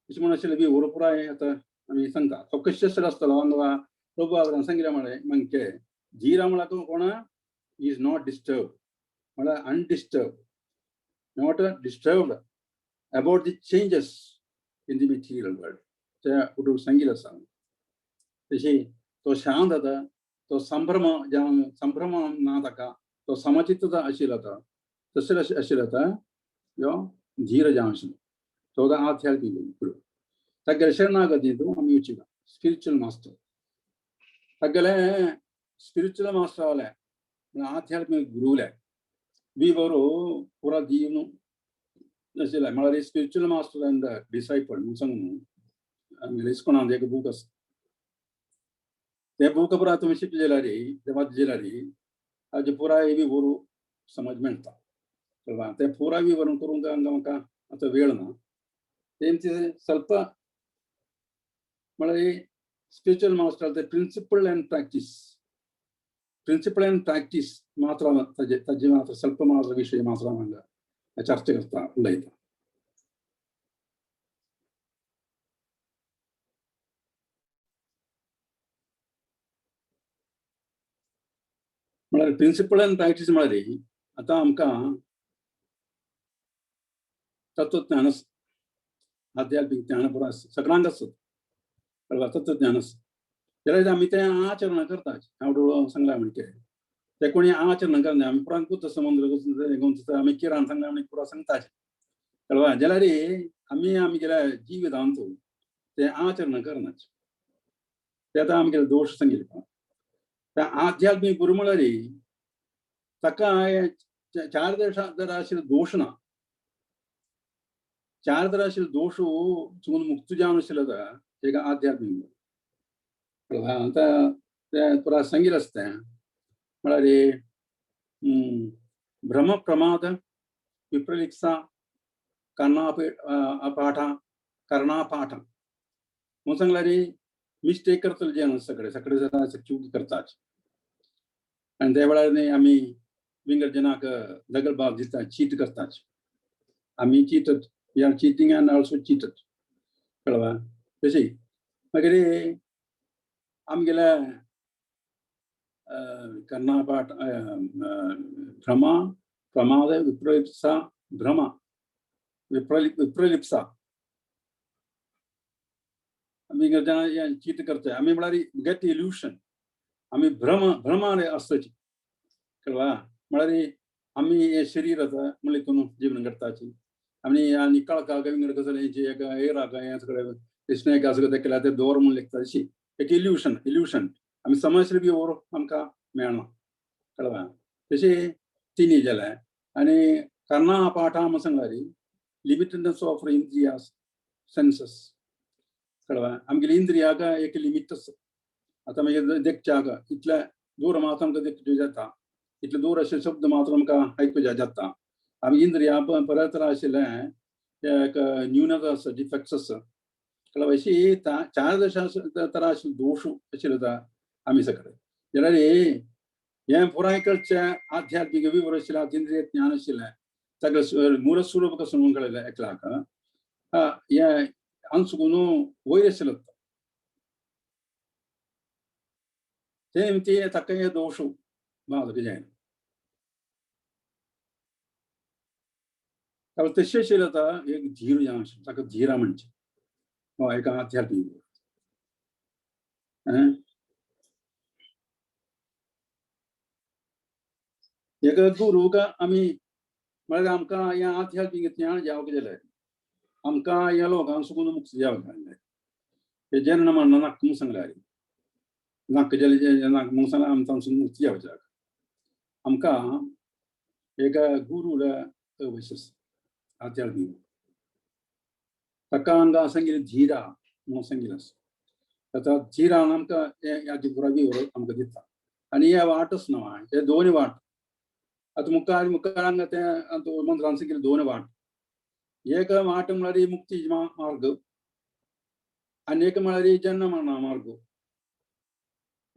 म्हणशील बी उरपुराय आता आम्ही सांगता तो कशाचे असतलो अंगवा प्रभू सांगितलं म्हणे मग धीरा म्हणा कोणा इज नॉट डिस्टर्ब मला undisturbed not disturbed about the changes in the material world. त्या उठून सांगितलं सांग तशी तो शांतता तो संभ्रम नाटका तो समचित्तता अशिलता तसं अशिलता यो धीर जांश तो आध्यात्मिक गुरु तग्गले शरणागति आम्ही उचित स्पिरिचुअल मास्टर तग्गले स्पिरिचुअल मास्टर वाले आध्यात्मिक गुरुले वीवरो पूरा जीवन नसेल मला स्पिरिचुअल मास्टर एंड डिसाइपल मुसंग इसकोना एक बुक असं ते बुक पूरा तुम्ही शिकलेला रे तेव्हा दिलेला रे आज पूरा एवी गुरु समज मिळता कळवा ते पूरा विवरण करून का आता वेळ ना तेमती ಸ್ವಲ್ಪ मला स्पिरिचुअल मास्टर ते प्रिन्सिपल एंड प्रॅक्टिस मात्र तज्जे मात्र ಸ್ವಲ್ಪ मात्र विषय मात्र मंग चर्चा करता उलयता म्हळ्यार प्रिन्सिपल एंड प्रॅक्टिस म्हळ्यार आता आमकां तत्वज्ञान आध्यात्मिक ज्ञान पुरो सगळ्यांक आसता तत्वज्ञान जाल्यार आमी तें आचरण करतात आवडो सांगला म्हणजे ते कोणी आचरण करना आमी पुराण कुत्त समुद्र घेवन आमी किराण सांगला म्हणजे पुरो सांगता कळवा जाल्यार आमी गेल्या जिवितांत ते आचरण करनाच ते आतां आमगेले दोश सांगितले त्या आध्यात्मिक गुरू म्हळ्यार ताका चार जर आशिल्ले दोश ना चार जर आशिल्ले दोश चुकून मुक्त जावन आशिल्लो तेका आध्यात्मिक आतां ते पुरा सांगितलें आसता म्हळ्यार भ्रम प्रमाद विप्रलिप्सा कर्णापाठ म्हणून सांगल्यार मिस्टेक करतले जे सगळे चूक करतात आनी त्या वेळार आमी विंगड जनाक दगलबाज दिता चीट करतात आमी चीटत we are cheating and also चीटत कळवा तशी मागीर आमगेल्या कर्णापाठ भ्रमा प्रमाद विप्रलिप्सा भ्रमा विप्रलिप्सा आमी जना चीट करता आमी म्हळ्यार गेट इल्युशन आमी भ्रमाने आसताची कळवा म्हळ्यार आमी हे शरीर आसा म्हणले हितून जीवन करताची आनी कळकाक विंगड गजालींची एका एराक हे सगळे स्नेक आसा ते केल्या ते दोर म्हूण लिखता अशी एक इल्युशन आमी समजले बी ओर आमकां मेळना कळवा तशी तिनी जाल्या आनी कर्णापाठा म्हणून सांगल्यार लिमिटेडनेस ऑफ इंद्रियास सेन्सस कळवा आमगेली इंद्रियाक एक लिमिट आसा आतां मागीर देखच्याक इतल्या दूर मात्र आमकां देखूं जाता इतले दूर अशे शब्द मात्र आमकां आयकूं जाता आमी इंद्रिया परत आशिल्लें एक न्यूनता आसा डिफेक्ट्स आसा कळवा अशी चार तरा आशिल्ले दोश आशिल्ले आमी सगळे जाल्यार हे पुराय कडचे आध्यात्मिक विवर आशिल्लें इंद्रिय ज्ञान आशिल्लें सगळं मूळ स्वरूप कसं म्हणून कळलं ऐकला का या अंशुगुनु वैरसलत ते म्हणते तक्कय दोषु बाजूक जायन तर तसे शिलता एक धीर यांश ताका धीरा म्हणजे हो एका आध्यात्मिक एक गुरु का आम्ही म्हणजे आमका या आध्यात्मिक ज्ञान जावक जालें आमका या लोकांसुकून मुक्त जावक जालें हे जेन्ना म्हणना नाक सांगल्यार नाक जालें नाक सांगल्यार आमकांसून मुक्त जावक आमका एक गुरुला अवश्यस आध्यात्मिक ताका आमकां सांगिल्लें धीरा म्हणून सांगिल्लें आतां धीरान आमकां याची पुरावी आमकां दिता आनी हे वाटच ना हे दोन वाट आता मुखार मुखारांग ते मंत्रांत सांगिल्लें दोन वाट एक वाट म्हळ्यार मुक्ती मार्ग आनी एक म्हळ्यार जन्म मरणा मार्ग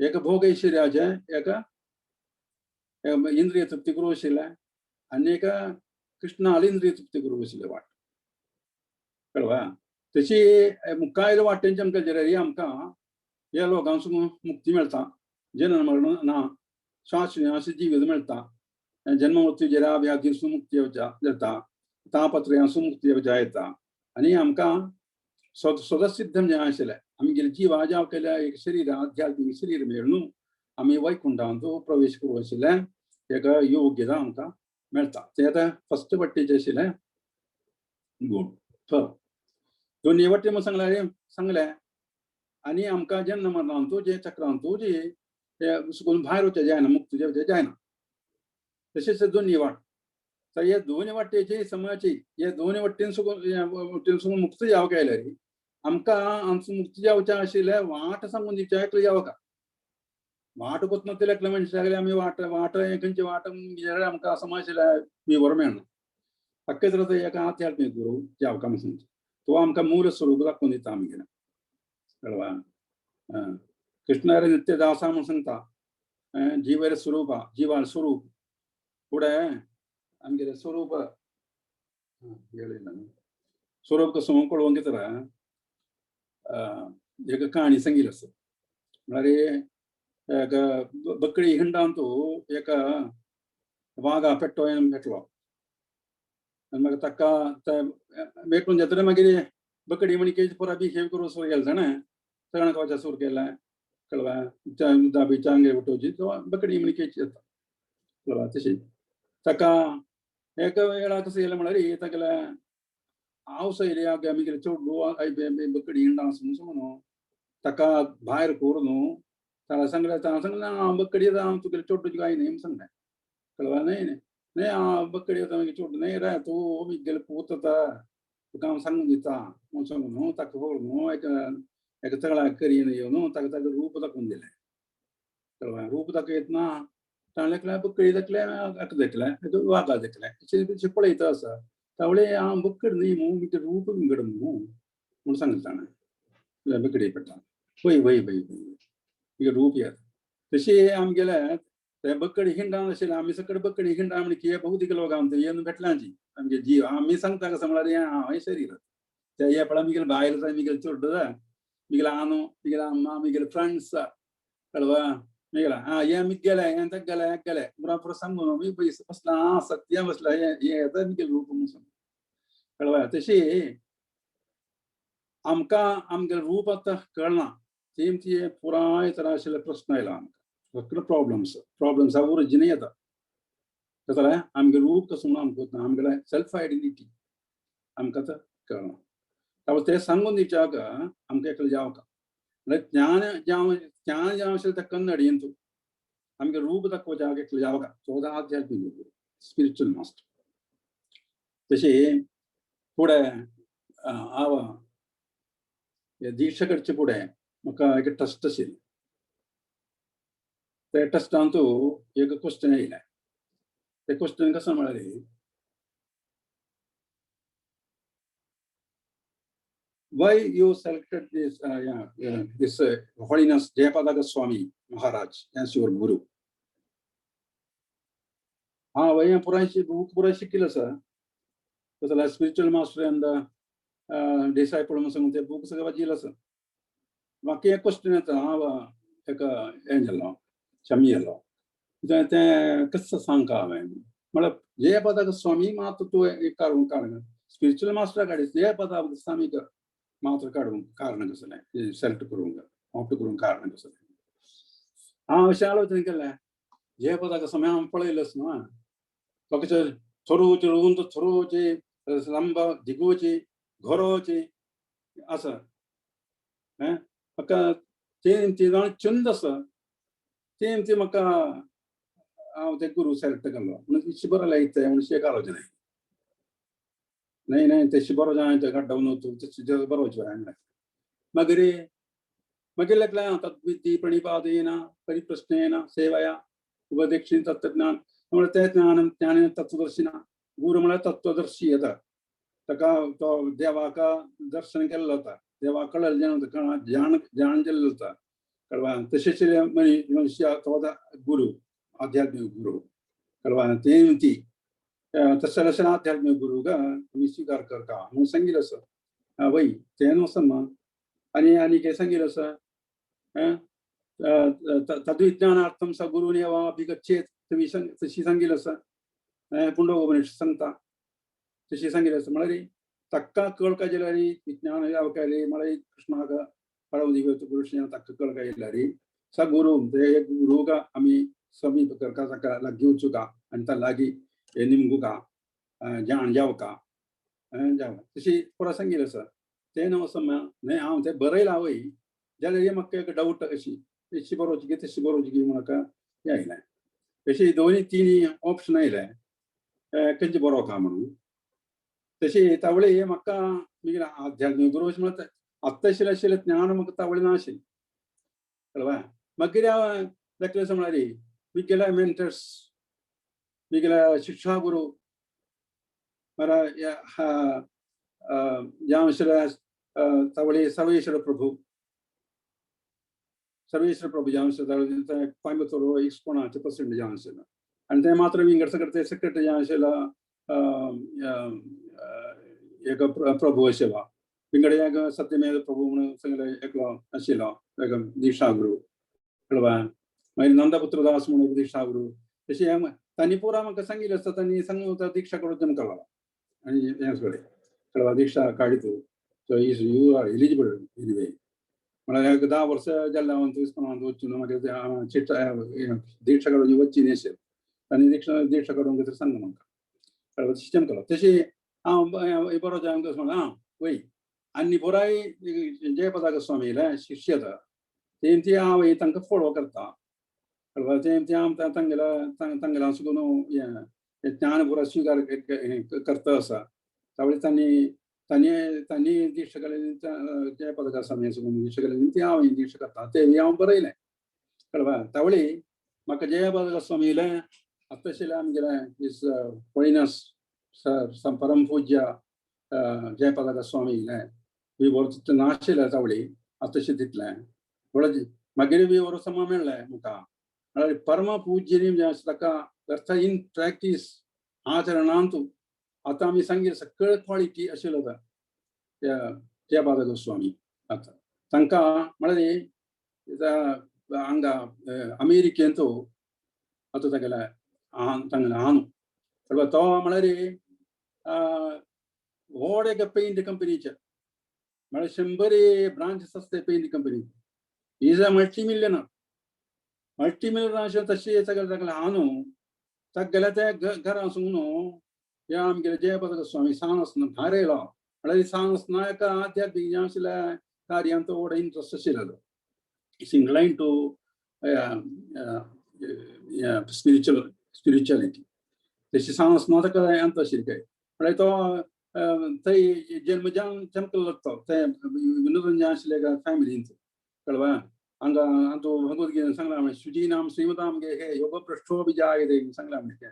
एक भोग ऐश्वर्याचे एक इंद्रिय तृप्ती करूं आशिल्लें आनी एक कृष्णाल इंद्रिय तृप्ती करूं आशिल्लें वाट कळवा तशी मुखार वाटेंची आमकां जर आमकां ह्या लोकांसून मुक्ती मेळटा जन्म मरण ना श्वास जिवीत मेळटा जन्म मृत्यू जरा व्याधीसून मुक्ती जाता तापत्रयांसून मुक्ती जाता आनी आमकां स्वतः सिद्ध जें आशिल्लें आमगेले जिवा जाव केल्या एक शरीर आध्यात्मिक शरीर मेळून आमी वैकुंठांत प्रवेश करूं आशिल्लें एक योग्यता आमकां मेळटा तें आतां फस्ट वट्टेचें आशिल्लें गूण दोनी वट्टे म्हणून सांगलें आनी आमकां जेन्ना मरणांतू जे चक्रांतू जे सुकून भायर वचचें जायना मुक्त जावचें जायना तशेंच दोनी वाट तर हे दोन वाटेची समयाची हे दोन वट्टेन मुक्त जावंक आयल्यार आमकां आमचो मुक्त जावचें आशिल्लें वाट सांगून दिवचें एकलें जावका वाट वतना तें एकलें मनशाक आमी वाट खंयची वाट आमकां समज आशिल्लें विवर मेळना ताका तर एका आध्यात्मीक गुरू जावका म्हणून तो आमकां मूळ स्वरूप दाखोवन दिता आमगेलें कळवा कृष्णार नित्य दासा म्हणून सांगता जीवर स्वरूपा जीवार स्वरूप फुडें आमगेलें स्वरूप स्वरूप कसो कळोवन घेतला एक काणी सांगिल्ली आसा म्हळ्यार एक बकळी हिंडांतू एक वाघा पेट्टो मेटलो आनी मागीर ताका मेटून जातकीर मागीर बकडी मणिकेची पुरा बिहेव करून सुरू केलें जाणा सगळ्यांक वचा सुरू केलें कळवा दाबीच्या आंगे उठोवची बकडी मणिकेची जाता कळवा तशी ताका एक वेळा कसो केलें म्हळ्यार तागेलें हांव सयले आमगेले चोडू बकडी हिंडा म्हणून ताका भायर करून ताका सांगलें हांव बकडी हांव तुगेले चोडूची गाय न्ही म्हणून सांगलें कळवा न्ही न्ही हांव बकडी वता मागीर चोडू न्ही रे तूं म्हगेलें पूत आतां तुका हांव सांगून दिता म्हणून सांगून ताका व्हरून एक तळाक करीन येवन ताका रूप दाखोवन दिलें कळवा रूप दाखयतना ताणें बकडी दाखलें हाका दाखलें वाघा दाखलें अशें पळयता आसा तावळे हांव बकड न्ही म्हूण रूप बिगड म्हणून सांगलें ताणें बकडी पेट्टा वय वय वय वय रूप येता तशी आमगेले ते बकडी हिंडा आशिल्लें आमी सकट बकडी हिंडा म्हण की भौतीक लोकांक येवन भेटलांची आमगे जीव आमी सांगता कसो म्हळ्यार हांव शरीर ते हे पळय आमगेले भायर आमगेले चोड्ड मिगेले आनो मिगेले अम्मा मिगेले फ्रेंड्स कळवा मिगेला हे मिगेले हे गेले गेले बरोबर सांगून आमी बसला सत्या बसला हे येता मिगेले रूप म्हणून कळवा तशी आमकां आमगेलें रूप आतां कळना ती पुराय तरा आशिल्ले प्रश्न आयला आमकां फक्त प्रॉब्लम्स ओरिजीन येता जाल्यार आमगे रूप कसो म्हणून आमकां आमगेले सेल्फ आयडेंटिटी आमकां आतां कळना तावळे ते सांगून दिवच्याक आमकां एकलें जावका म्हळ्यार ज्ञान जावं आशिल्लें तें कन्नडीन तूं आमगे रूप दाखोवच्याक एकलें जावका तो आध्यात्मीक स्पिरिच्युअल मास्टर तशी फुडें हांव दिक्षा करचे फुडें म्हाका एक ट्रस्ट आशिल्लें ते ट्रस्टांतू एक क्वेश्चन येयलें ते क्वेश्चन कसो म्हळ्यार why you selected this Holiness Jayapadaga Swami Maharaj as your guru? हांव पुराय शिकिल्लो आसा 그래서 spiritual master and disciple masang te book sa wajila sa makia question ta ava ek angel chamiyalo jate kissa sanka mein मतलब ये पता कि स्वामी मात्र तो एक कारण कारण स्पिरिचुअल मास्टर का ये पता कि स्वामी का मात्र कारण कसं नाही सेलेक्ट करूंगा ऑप्ट करून कारण कसं हाँ विशाल होते निकल ये पता कि समय हम पढ़े लस ना तो कुछ थोरोचे लंबा दिगोचे घरोचे असं हैं मका ते जाण चंदस ते मका ते गुरु सेलेक्ट करलो म्हणजे शिबराला येते म्हणजे शेकालो नाही ते शिबरो जायचं गड्डा नव्हतो ते बरोच आहे मगरे मगेलकला तद्विद्धि प्रणिपादेन परिप्रश्नेन सेवया उपदेक्षिण तत्त्वज्ञान म्हणजे ते ज्ञानेन तत्वदर्शिना गुरु म्हणजे तत्वदर्शी येता तका तो देवाका दर्शन केलं होता देवा कळलं जाण केलं होता कळवा तसेच मनुष्य तो गुरु आध्यात्मिक गुरु कळवा ते म्हणती तसं लक्षण आध्यात्मिक गुरु का मी स्वीकार कर का म्हणून सांगितलं असं वै ते नसं आणि काय सांगितलं असं तद्विज्ञानार्थम स गुरुनेवा अभिगच्छेत तशी सांगितलं असं पुंडोपनिषद सांगता तशी सांगितलं असं मला रे तक्का कळ का गेला रे विज्ञान यावं काय रे मला कृष्णाग परम दिव्य पुरुषांना तक्का कळ का गेला रे स गुरु ते गुरु का आम्ही समीप करका घेऊ चुका आणि त्या लागी निमगू का जाण जाव का जाव तशी पुरा सांगितलं असं ते नव समय नाही हांव ते बरयला वय जाल्यार हे म्हाका एक डाऊट अशी तशी बरोवची गे तशी बरोवची गे म्हाका हे आयलें तशी दोनी तिनी ऑप्शन आयले खंयचे बरोवका म्हणून तशी तावळे हे म्हाका आध्यात्मिक गुरू अशें म्हणटा आत्ताशिल्लें आशिल्लें ज्ञान म्हाका तावळे नाशिल्लें कळ्ळें मागीर कितें हांव दाखलें असं म्हळ्यार मी गेला मेंटर्स मी गेला शिक्षा गुरू मला या आशिल्ल्या तावळे सर्वेश्वर प्रभू जावन आशिल्लो कोयंबतूर इस्कोनाचे प्रेसिडेंट जावन आशिल्लो आनी ते मात्र विंगड सेक्रेटरी जावन आशिल्लो एक प्रभू आशिल्लो विंगड एक सत्यमेव प्रभू म्हणून सगळे एकलो आशिल्लो एक दिक्षा गुरू कळ्ळें मागीर नंदपुत्र दास म्हणून दिक्षा गुरू तशी तांणी पुरा म्हाका सांगिल्लें आसता तांणी सांगून दिक्षा कडून केलो आनी हे कडेन कळ्ळें दीक्षा काढतो so you are eligible anyway म्हळ्यार 10 वर्सां जाल्ले हांव इस्कोनांत वचून म्हाका चिट्टा दीक्षा काडून वच्ची न्ही आनी दीक्षा काडूंक कितें सांग म्हाका कळ्ळें सिस्टम केलो तशी हांव बरो जावन कसो म्हणून हां वय आनी पुराय जयपताका स्वामी शिश्य ते हांव तांकां फॉलो करता कळ्ळें ते हांव तांगेला सुद्दां ज्ञान पुरा स्वीकार करता आसा त्यावेळी तांणी दीक्षा केलेली जयपताका स्वामी दीक्षा केलेली ती हांव दीक्षा करता ते हांव बरयलें कळ्ळें त्यावेळी म्हाका जयपताका स्वामी आतांशिल्लें आमगेलें इज होलिनेस परम पूज्य जयपताका स्वामी विवर नाशिल्लें त्यावेळी आतांशें तितलें थोडें मागीर विवर समा मेळ्ळें म्हाका परम पूज्यनी जें आसा ताका अर्थ इन प्रॅक्टीस आचरणांत आतां आमी सांगिल्लें सकयल क्वॉलिटी आशिल्लो त्या जयपताका स्वामी आतां तांकां म्हळ्यार हांगा अमेरिकेंत आतां तांगेलें आहान तो म्हळ्यार व्हड एक पेंट कंपनीचे म्हळ्यार 100 ब्रांचेस आसता पेंट कंपनी इज अ मल्टीमिलियनर अशें तशी तागेलें हानू ताका गेल्या त्या घरा वचूंक न्हू हे आमगेले जयपताका स्वामी सांग आसतना भायर येयलो म्हळ्यार सांग आसतना एका आध्यात्मीक जें आशिल्ल्या कार्यांत तो व्हड इंट्रस्ट आशिल्लो इंक्लायन टू स्पिरिच्युअलिटी तशी सांग आसतना ताका अंत आशिल्ली काय म्हळ्यार तो थंय जन्मजान चमकलो तो ते विनोदन जें आशिल्लें फॅमिलींत कळ्ळें हांगा तो भगवद्गीतेन सांगलां म्हणजे शुचीनाम श्रीमताम गेहे योग पृष्ठो विजायते सांगलां म्हणजे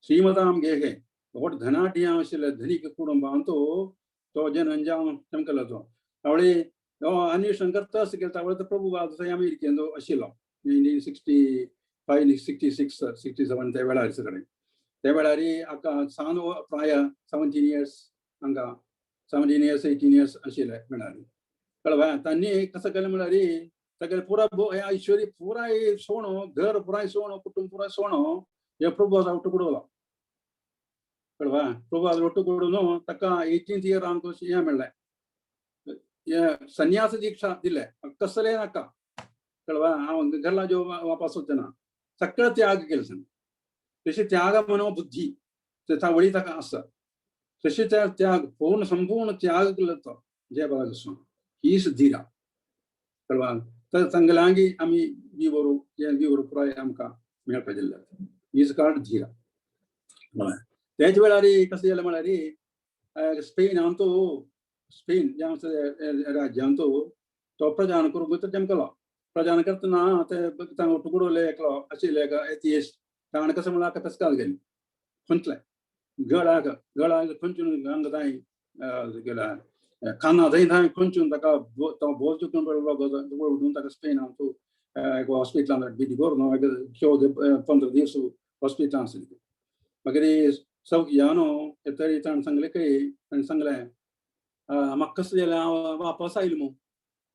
श्रीमताम गेहे व्हड धनाढ्य आशिल्ले धनीक कुटुंबांत तो जनजान चमकलो तो त्यावेळी तो अन्वेषण करता आसता गेलो त्यावेळी तो प्रभू थंय अमेरिकेन आशिल्लो 1965 66 67 त्या वेळार सगळें त्या वेळारी आका सांदो प्राय 17 years हांगा 17 years 18 years आशिल्ले वेळारी कळवा तांणी कसं केलें म्हळ्यार ताका पुरा ऐश्वर्य पुराय सोणो घर पुराय सोणो कुटुंब पुराय सोणो हे प्रभुवाचा उठुकडवलो कळवा प्रभुवाचा उठुकडून ताका 18th year आमकां हें मेळ्ळें संन्यास दीक्षा दिले कसलें नाका कळवा हांव घरला जो वापस वचना सगळं त्याग केलं तशी त्याग मनोबुद्धी त्याचा वळी ताका आसा तशी त्या त्याग पूर्ण संपूर्ण त्याग केलो तो जय बाळकृष्ण हीच धीरा कळवा तर संगलांगी आमी विवरू पुराय आमकां मेळपाक दिल्ले हीच कार्ड धीरा त्याच वेळार कशें जालें म्हळ्यार स्पेन जे राज्यांत तो प्रजान करून तेमकां प्रजान करतना ते तुकडोले एकलो आशिल्ले एथियस्ट ताणें कसं म्हळ्यार पेस्काल गेली खंयतले गळाक खंयचून हांगा थंय खाना थंय खंयचून ताका तो बोल चुकून उडून ताका स्पेनांत एक हॉस्पिटलांत एडमीट करून 15 दीस हॉस्पिटलांत आसली मागीर सगळ्या न्हू तरी ताणें सांगलें ताणें सांगलें म्हाका कसं जालें हांव वापस आयलो म्हूण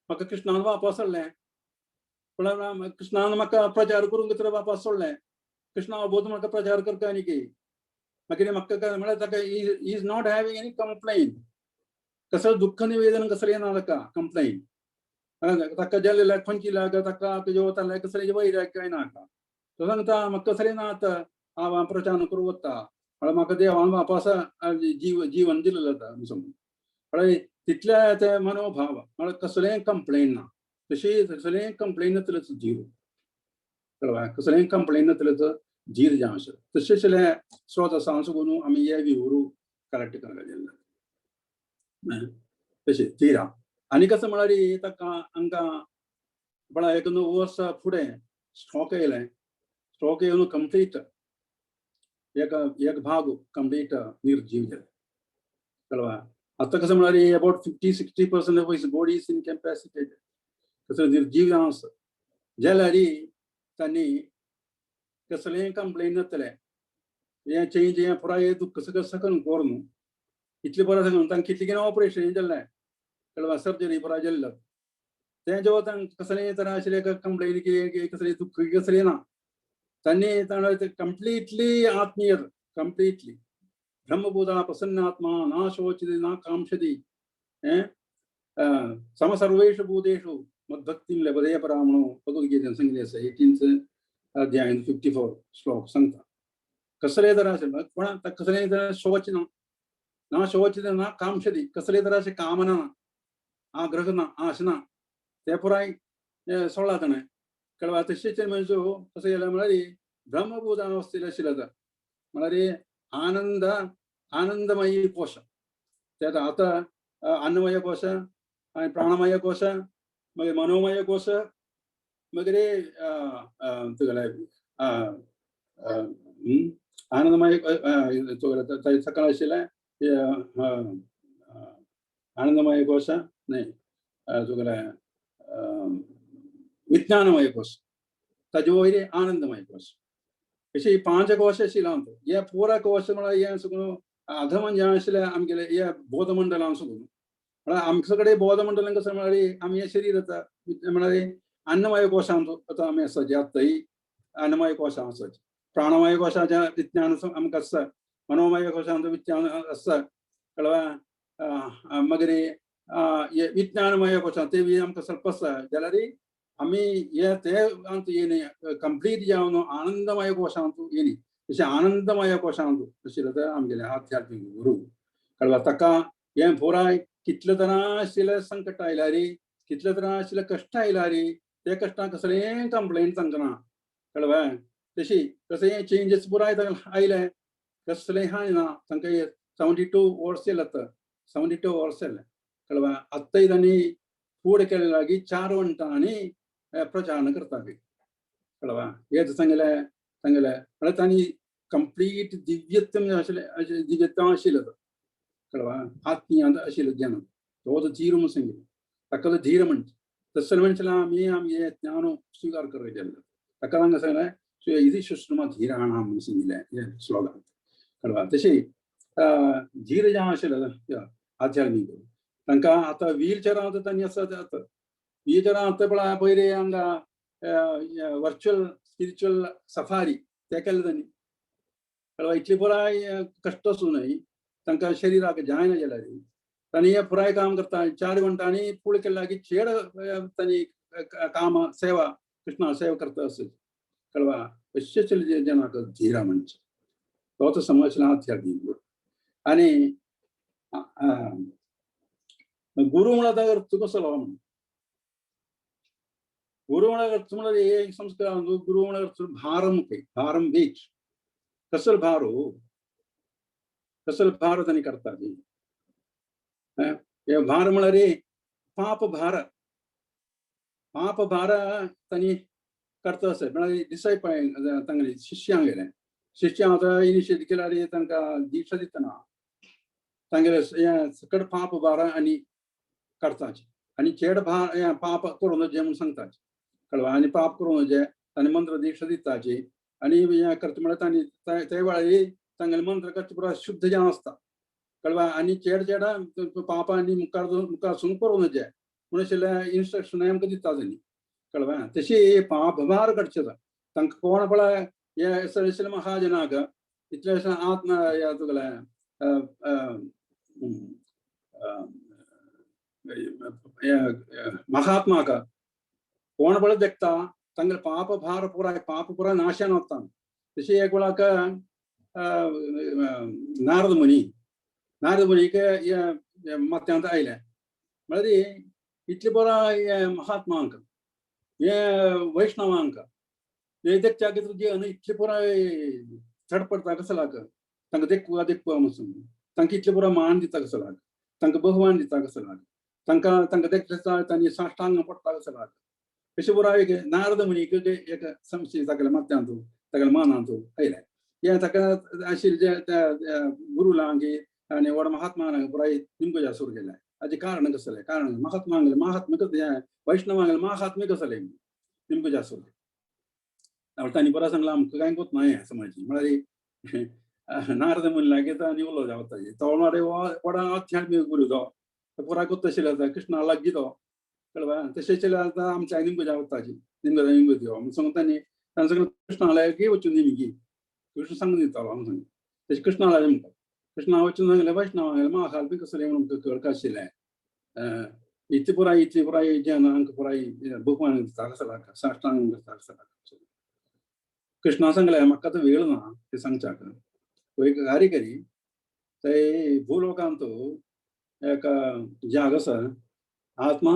म्हाका कृष्णान वापस हाडलें पण कृष्णान म्हाका प्रचार करून भितर वापस सोडलें कृष्णा बोध म्हाका प्रचार करता आनी की मागीर म्हाका म्हळ्यार ताका is not having any complain कसलें दुख्ख निवेदन कसलें ना ताका कंप्लेन ताका जाल्लें खंयची ताका तुजे वताले कसलें वैराग कांय नाका तो सांगता म्हाका कसलें ना हांव प्रचार करूं वता म्हळ्यार म्हाका देवान वापस जीवन दिलें जाता म्हळ्यार तितले ते मनोभाव म्हळ्यार कसलें कंप्लेन ना तशी कसलें कंप्लेन नातलें जीव कळवा कसलें कंप्लेन नातलें धीर जावं आसा तशें स्रोत सुगून आमी हे विवरू कलेक्ट करपाक गेल्ले तशें धीरा आनी कसं म्हळ्यार ताका हांकां म्हळ्यार 1-9 वर्सां फुडें स्ट्रोक येवन कंप्लीट एक भाग कंप्लीट निर्जीव जाले कळवा आतां कसं म्हळ्यार about 50-60% of his body is incapacitated कसं निर्जीव जावन आसा जाल्यार तांणी कसलें कंप्लेन नातलें हें चेंज हें पुराय दुख्ख सकन कोर न्हू इतलें बरें सांगून तांकां कितलें कितें ऑपरेशन जाल्लें कळवा सर्जरी पुराय जाल्लो तें जेव्हा तांकां कसलें तरा आशिल्लें कंप्लेन की कसलें दुख्ख कसलें ना तांणी कंप्लीटली आत्मीय कंप्लीटली ब्रह्मबोधा प्रसन्नात्मा ना शोचति ना कांक्षति समसर्वेषु भूतेषु मद्भक्तिं लभते परां म्हणून भगवद्गीतेन सांगिल्लें आसा 18th अध्याय 54 श्लोक सांगता कसलें तरा आशिल्लें कोणाक कसलें तरा शोच ना शोचति ना कांक्षति कसलें तराशें कामना ना आग्रह ना आश ना ते पुराय सोडला ताणें कळवा तशेंच म्हणजे कसं जालें म्हळ्यार ब्रह्मबोध अवस्थेंत आशिल्लो म्हळ्यार आनंदमयी कोश त्यात आतां अन्नमय कोश आनी प्राणमय कोश मागीर मनोमय कोश मागीर आनंदमय सकाळ आशिल्लें आनंदमय कोश न्हय तुगेलें विज्ञानमय कोश ताजे वयर आनंदमय कोश अशें 5 कोश आशिल्ले हे पुरा कोश म्हळ्यार हें सगळें अधमन जें आशिल्लें आमगेलें हे बोध मंडलां सगळें म्हळ्यार आमचे कडेन बोध मंडलां कसं म्हळ्यार आमी हें शरीर आसा म्हळ्यार अन्नमय कोशांत आतां आमी आसा जे आतांय अन्नमय कोशांत आसा प्राणमय कोशाचें विज्ञान आमकां आसा मनोमय कोशांत विज्ञान आसा कळवा मागीर विज्ञानमय कोशांत ते बी आमकां ಸ್ವಲ್ಪ आसा जाल्यार आमी हे ते कंप्लीट जावन आनंदमय कोशांत येयली तशें आनंदमय कोशांत आशिल्लो ते आमगेले आध्यात्मीक गुरू कळवा ताका हें पुराय कितले तरा आशिल्ले संकट आयल्यार कितले तरा आशिल्ले कश्ट आयल्यार ते कश्टांक कसलें कंप्लेन तांकां ना कळवा तशी कसलें चेंजीस पुराय तांकां आयले कसलें हांय ना तांकां 72 वर्स जाले 72 वर्स जाले कळवा आत्ताय तांणी फूड केले लागीं 4 वंटांनी प्रचार करता कळवा हेच सांगलें म्हळ्यार तांणी कंप्लीट दिव्यत्व आशिल्लो कळवा आत्मीय आशिल्लो ज्ञान तो धीर म्हणून सांगिल्लो ताका धीर म्हणटा तसले मनशाला आमी हे ज्ञान स्विकार करपाक गेल्लो ताका तांकां सांगलें इति सुश्रुमा धीराणां म्हणून सांगिल्लें हे श्लोकांत कळवा तशी धीर जें आशिल्लें आध्यात्मीक तांकां आतां व्हीलचॅरांत तांणी असं जाता व्हीलचॅरां आतां पळय पयलीं हांगा वर्च्युअल स्पिरिच्युअल सफारी ते केलें तांणी कळवा इतली पुराय कश्ट आसूनय तांकां शरिराक जायना जाल्यार तांणी हें पुराय काम करता 4 घंटांनी पूर्ण केलें की चेड तांणी काम सेवा कृष्णा सेवा करता असो कळवा अशें जनाक धीरा म्हणजे तो समजला आध्यात्मीक आनी गुरु म्हळ्यार कसलो गुरु म्हळ्यार एक संस्कार गुरु म्हळ्यार भारम बीच कसलो भार तांणी करता भार म्हळ्यार पाप भार तांणी करता अशें म्हळ्यार डिसायपल तांगेले शिश्यां गेले शिश्यां आतां इनिशिएट केल्यार तांकां दिक्षा दितना तांगेले सकट पाप भार आनी करताचे आनी चेड भार पाप करूं नजे म्हूण सांगताचे कळवा आनी पाप करूं नजे तांणी मंत्र दिक्षा दिताची आनी हें करता म्हळ्यार तांणी ते वेळार तांगेले मंत्र करचे पुरो शुद्ध जावन आसता कळवा आनी चेड पाप आनी मुखारसून करूं नजे म्हूण अशें इंस्ट्रक्शन आमकां दिता तांणी कळवा तशी पाप भार करचे तांकां कोण पळय हे सर महाजनाक इतले आत्म तुगेले महात्माक कोण पळय देखता तांगेले पाप भार पुराय नाशान वता तशी एक वेळाक नारद मुनीक मत्यांत आयले म्हळ्यार इतले पुराय महात्मांक हे वैष्णवांक हे देखच्या जीवन इतले पुराय चडपडटा कसलाक तांकां देखवा वचून तांकां इतले पुराय मान दिता कसलाक तांकां बहुमान दिता कसलाक तांकां देखता तांणी साश्टांग पडटा कसलाक अशें पुराय नारद मुनीक एक समस्या तागेल्या मत्यांत तागेल्या मानांत आयले हे ताका आशिल्ले गुरू लांगी आनी व्हड महात्मांक पुराय निमगोजा सुरू केल्या हाजें कारण कसलें कारण महात्म्य वैष्णवांगेलें महात्म्य कसलें निमगोजा सुरू तांणी परत सांगलां आमकां कांय कोत न्हय समाजी म्हळ्यार नारद मुनी लागीं आनी उलो जावता तो म्हळ्यार व्हड आध्यात्मीक गुरू तो पुराय कोत्त आशिल्लो कृष्णा लागीं तो कळवा तशें आतां आमच्या निमगोजा वताची निमगोजा म्हूण सांगता तांणी सांगलें कृष्णा लागीं वचून निमगी कृष्ण सांगून दितालो हांव सांगलें तशें कृष्णा लागीं म्हणटा कृष्णा वचून सांगलें वैष्णवांगेलें महाकाल बी कसलें म्हणून कळका आशिल्लें इतले पुराय जनांक पुराय भगवान दिता कसलाक साश्टांग करता कसलाक कृष्णा सांगलें म्हाका आतां वेळ ना तें सांगच्याक एक कार्य करी थंय भूलोकांत एक जाग आसा आत्मा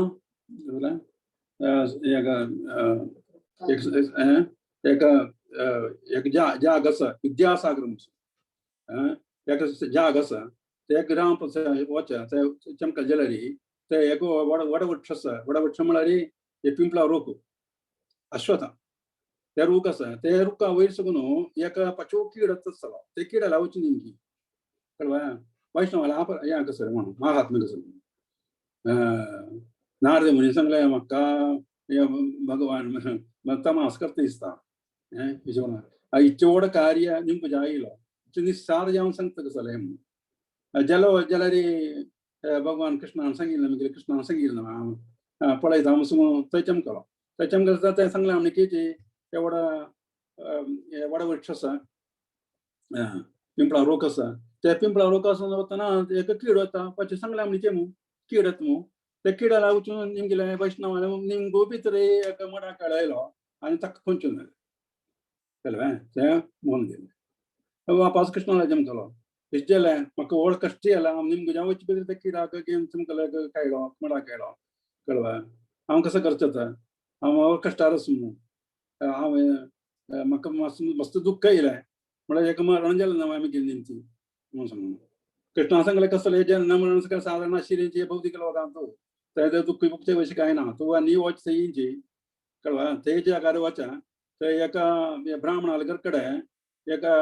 एक जाग आसा विद्यासागर म्हणून एक जाग आसा ते ग्राम वचा थंय चमकल जाल्यार ते एक व्हड वृक्ष आसा व्हड वृक्ष म्हळ्यार हे पिंपळा रूख अश्वथा ते रूख आसा ते रुखा वयर साकून एक पांचवो कीड आसतालो ते किड्याला वचून निमकी कळवा वैष्णवाला हें कसलें म्हणून महात्म्य कसलें नारद मुनी सांगलें म्हाका भगवान तमास करता दिसता इतलें व्हड कार्य निमगोजा आयलो इतलें निस्सार जावन सांगता कसलें म्हणून जाल्यार भगवान कृष्णान सांगिल्लें कृष्णान सांगिल्लें पळयता वचून थंय चमकलो थंय चमकता तें सांगलें आमने की ते व्हड वृक्ष आसा पिंपळा रोख आसा त्या पिंपळा रोख आसून वतना एक कीड वता पाचें सांगलें आमने की कीड येता म्हणून त्या किड्याला वचून निमगेलें वैष्णवान निमगो भितर एक मडाक आयलो आनी ताका खंयचून कळ्ळें तें म्हणून गेलें वापस कृष्णाला जमकलो इश्ट जालें म्हाका व्हड कश्ट जाला हांव निमगोजा वचचे पयलीं त्या किड्याक घेवन चमकलो कायलो मडाक आयलो कळ्ळें हांव कसो करचें आतां हांव कश्टार आसा म्हणून हांव म्हाका मस्त दुख्ख येयलें म्हळ्यार एक मरण जालें ना आमी गेली निमती म्हणून सांगून कृष्णा सांगलें कसलें जेन्ना मरण सादारण आशिल्लीं भौतीक लोकांक थंय दुख्ख बुख्ख अशें कांय ना तूं आनी वच थंयची कळ्ळें थंय जाग्यार वचा थंय एका ब्राह्मणाले कडेन एका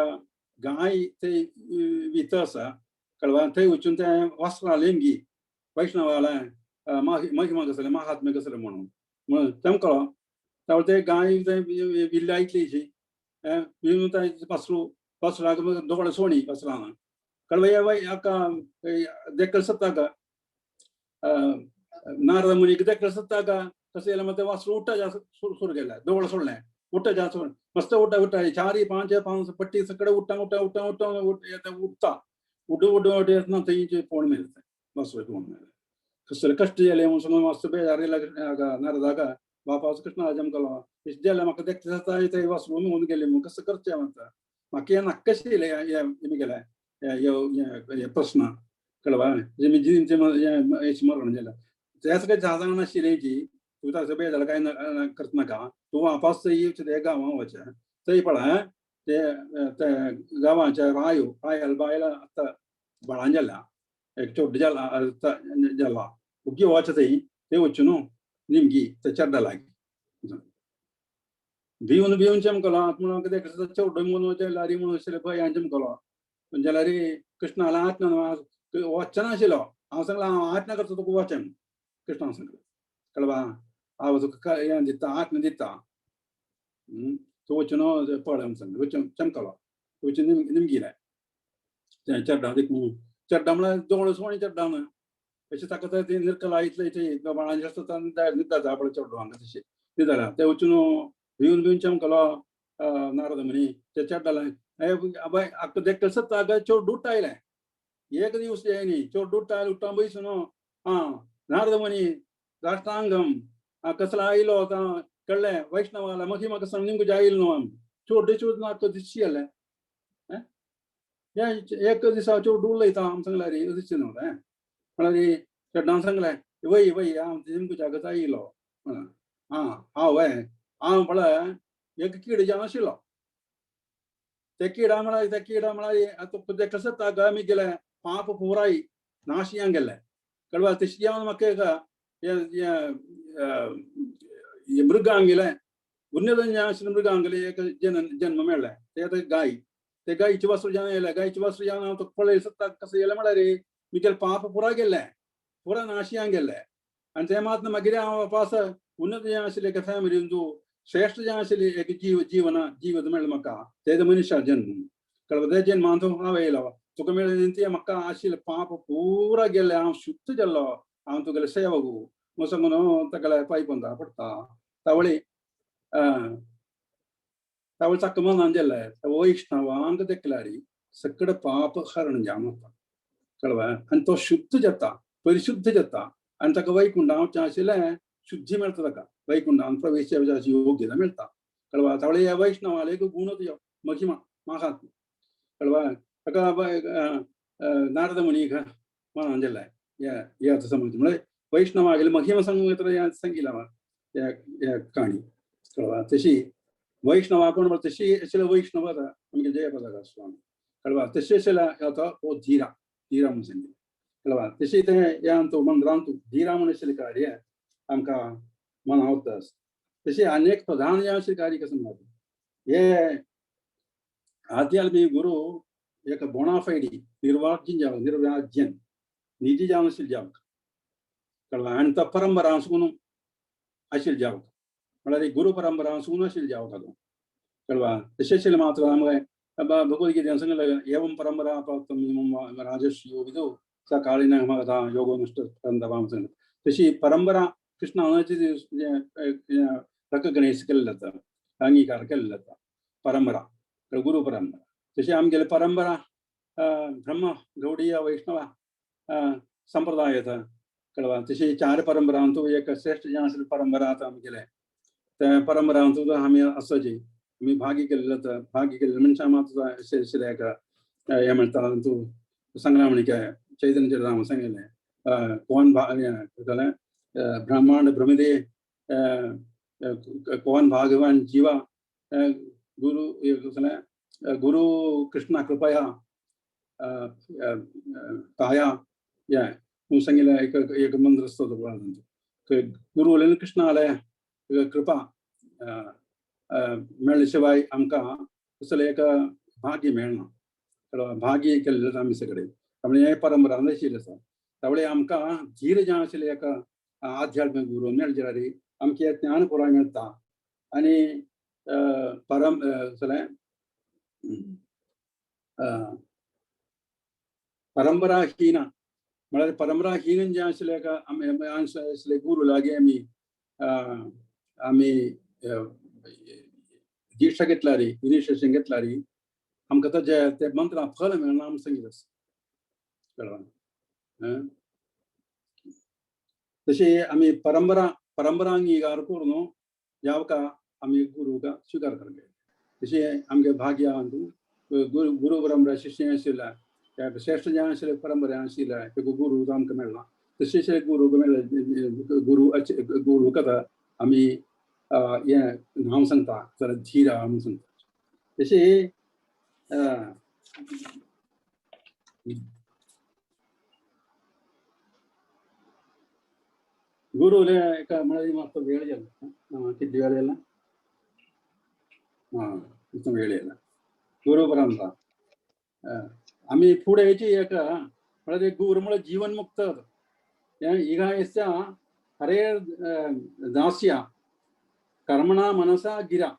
गाय थंय वित आसा कळ्ळें थंय वचून तें वस्त्रां लेंगी वैष्णवालें महिमा कसलें महात्म्य कसलें म्हणून चमकलो ते गाय थंय विल्ल्या इतलीशी थंय पासरू बसलाग दोगळ सोणी बसलाना कळवय वय अका देखल सत्तागा नारद मुनीक देखल सत्तागा कसं याला मग वासरू उठा जा सुरू केला दोगळ सोडलाय उठा जा सोड मस्त उठा उठा 4 5 पट्टी सकड़े उठा उठा उठा उठा उठता उठ उठ उठ ना ते पोण मिळत बसवे पोण मिळत कसं कष्ट झाले म्हणून मस्त बेजारी लागा नारदागा बापास कृष्णा जमकला इस द्याला म्हाका देखता जाता ते वासरू म्हणून गेले मग कसं करचे म्हणता म्हाका या नक्कशी या मी गेलाय या प्रश्न कळवा जे मी जीनचे स्मरण झालं त्याच काही जागा नाशिलेची तू तसं बेजाला काय करत नका तू वापस ते गांवां वचा थंय पळय ते गांवाच्या रायाला बायला आतां बळां जाला एक चोड्ड जाला उगी वच थंय ते वच्चू न्हू निमगी ते चड्डा लागी भिवन भिवन चमकलो म्हणून कितें चोड्ड म्हणून लारी म्हणून पळय हांवें चमकलो जाल्यार कृष्णाला आत्न वचना आशिल्लो हांव सांगला हांव आत्न करता तुका वचन कृष्णान सांगलें कळवा हांव तुका हें दिता आत्म दिता तूं वचून पळय म्हूण सांगलें वचून चमकलो वचून निमगिलें तें चड्डा चड्डा म्हळ्यार दोळ सोणी चड्डा न्हय अशें ताका ते निर्कला इतले बाळांचे आसता न्हिदा जापड चड्डो हांगा तशें न्हिदला ते वचून भिवन भिवन चमकलो नारद मुनी ते चड्डाला बाय आख्खो देखल सत्ता चोड उठ्ठा आयलें एक दिवस न्ही चोड उठ्ठा उठ्ठा बयसून नारद मुनी राष्ट्रांगम कसला आयलो कळ्ळें वैष्णवाला मगी म्हाका सांग निमगे जायील न्हू आमी चोड चोड आख्खो दिसची जालें एक दिसा चोड उलयता आमी सांगल्यार दिसचें न्हू म्हळ्यार चड्डान सांगलें वय वय हांव निमगे जागो जायलो हांव हांव म्हळ्यार एक कीड जावन आशिल्लो ते किडा म्हळ्यार देखल सत्ता आमी गेले पाप पुराय नाशियां गेले कळवा तशी जावन म्हाका मृगांक गेले उन्नत मृगांक गेले एक जन्म मेळ्ळें ते आतां गाय ते गायची वासरू जावन येयले गायची वासरू जावन हांव पळय सत्ता कसं येयलें म्हळ्यार म्हगेले पाप पुरा गेले पुरा नाशियां गेले आनी ते मात मागीर हांव वापस उन्नत जें आशिल्लें एका फॅमिलीन तूं श्रेष्ठ जें आशिल्लें एक जीवत मेळ्ळें म्हाका तें मनशां जन्म कळ्ळें ते जन्मान हांव येयलो तुका मेळ्ळें ते म्हाका आशिल्लें पाप पुरा गेले हांव शुद्ध जाल्लो हांव तुगेलें सेवक म्हूण सांगून ताका पांय पोंदा पडटा तावळी चक्क मनान जालें वैष्णवांक देखल्यार सकड पाप हरण जावन वता कळ्ळें आनी तो शुद्ध जाता परिशुद्ध जाता आनी ताका वैकुंठांत वचचें आशिल्लें शुद्धी मेळटा ताका वैकुंठांत प्रवेश करपाची योग्यता मेळटा कळ्ळें तावळे ह्या वैष्णवाले एक गुणच यो महिमा म्हाका कळ्ळें ताका नारद मुनीक मनान जालें या समज म्हळ्यार वैष्णवागेली महिमा सांगूंक सांगितला ह्या काणी कळ्ळें तशी वैष्णवा कोण म्हणटा तशी आशिल्ले वैष्णव आमगे जयप्रकाश स्वामी कळ्ळें तशी आशिल्ल्या हो धीरा म्हणून सांगितलें कळ्ळें तशी ते ह्या मंदिरांत धीरा म्हणून आशिल्लें कार्य आमकां मनावता तशी अनेक प्रधान जें आशिल्लें कार्य कसं म्हणटा हे आध्यात्मिक गुरू एक बोनाफायडी निर्वाज्यन निधी जावन आशिल्ले जावक कळ्ळें आनी तो परंपरा आसून आशिल्ले जावक म्हळ्यार गुरू परंपरा आसून आशिल्ले जावक हातूंत कळ्ळें तशें आशिल्लें मात्र आमगे भगवद्गीतेन सांगलें एवं परंपरा प्राप्तं राजर्षयो विदो सा काळिनः महता योगो नष्ट सांगलें तशी परंपरा कृष्णाची रेकग्नायज केल्ली जाता अंगीकार केल्लो जाता परंपरा गुरू परंपरा तशी आमगेली परंपरा ब्रह्म गौडीय वैष्णव संप्रदाय येता कळ्ळें तशी 4 परंपरांतूं एक श्रेष्ठ जें आशिल्लें परंपरा आतां आमगेले त्या परंपरांतूं आमी आसोची आमी भागी केल्ले जाता भागी केल्ले मनशां मात आशिल्ले हें म्हणटा तूं सांगला म्हण चैतन्य चरितामृत सांगिल्लें कोण जालें ब्रह्मांड भ्रमिदे कोण भागवान जीवा गुरु कृष्णा कृपया ताया म्हूण सांगिल्लें एक मंत्र आसता गुरू वयल्यान कृष्णाले कृपा मेळ्ळे शिवाय आमकां कसलें एक भाग्य मेळना भाग्य केल्ले जाता आमी सगळे त्यामुळे हे परंपरान आशिल्लें आसा त्यामुळे आमकां धीर जें आशिल्लें एका आध्यात्मिक गुरू मेळ्ळे जाल्यार आमचें ज्ञान पुराय मेळटा आनी परंपराहीन म्हळ्यार परंपराहीन जे आसले का आसले गुरू लागी आमी दीक्षा घेतल्यारी इनिशिएशन घेतल्यारी आमकां ते मंत्र फल मेळना आमी सांगितलें कळ्ळें तशी आमी परंपरा अंगीकार करून यावका आमी गुरूका स्वीकार करगे तशी आमगे भाग्य गुरु परंपरा शिष्य आशिल्ल्या श्रेष्ठ जे आशिल्ले परंपरा आशिल्ल्या ते गुरू आमकां मेळना तशें गुरू मेळ्ळे गुरू कथा आमी हें नांव सांगता जाल्यार धीरा म्हणून सांगता तशी गुरुले एका म्हळ्यार मातसो वेळ जाला किती वेळ जाला इतलो वेळ येयला गुरू परंपरा आमी फुडें हेची एका म्हळ्यार गुरू म्हळ्यार जीवन मुक्त ಈಗ ಎಸ್ಸ ಹರೇ ದಾಸ್ಯ कर्मणा मनसा गिरा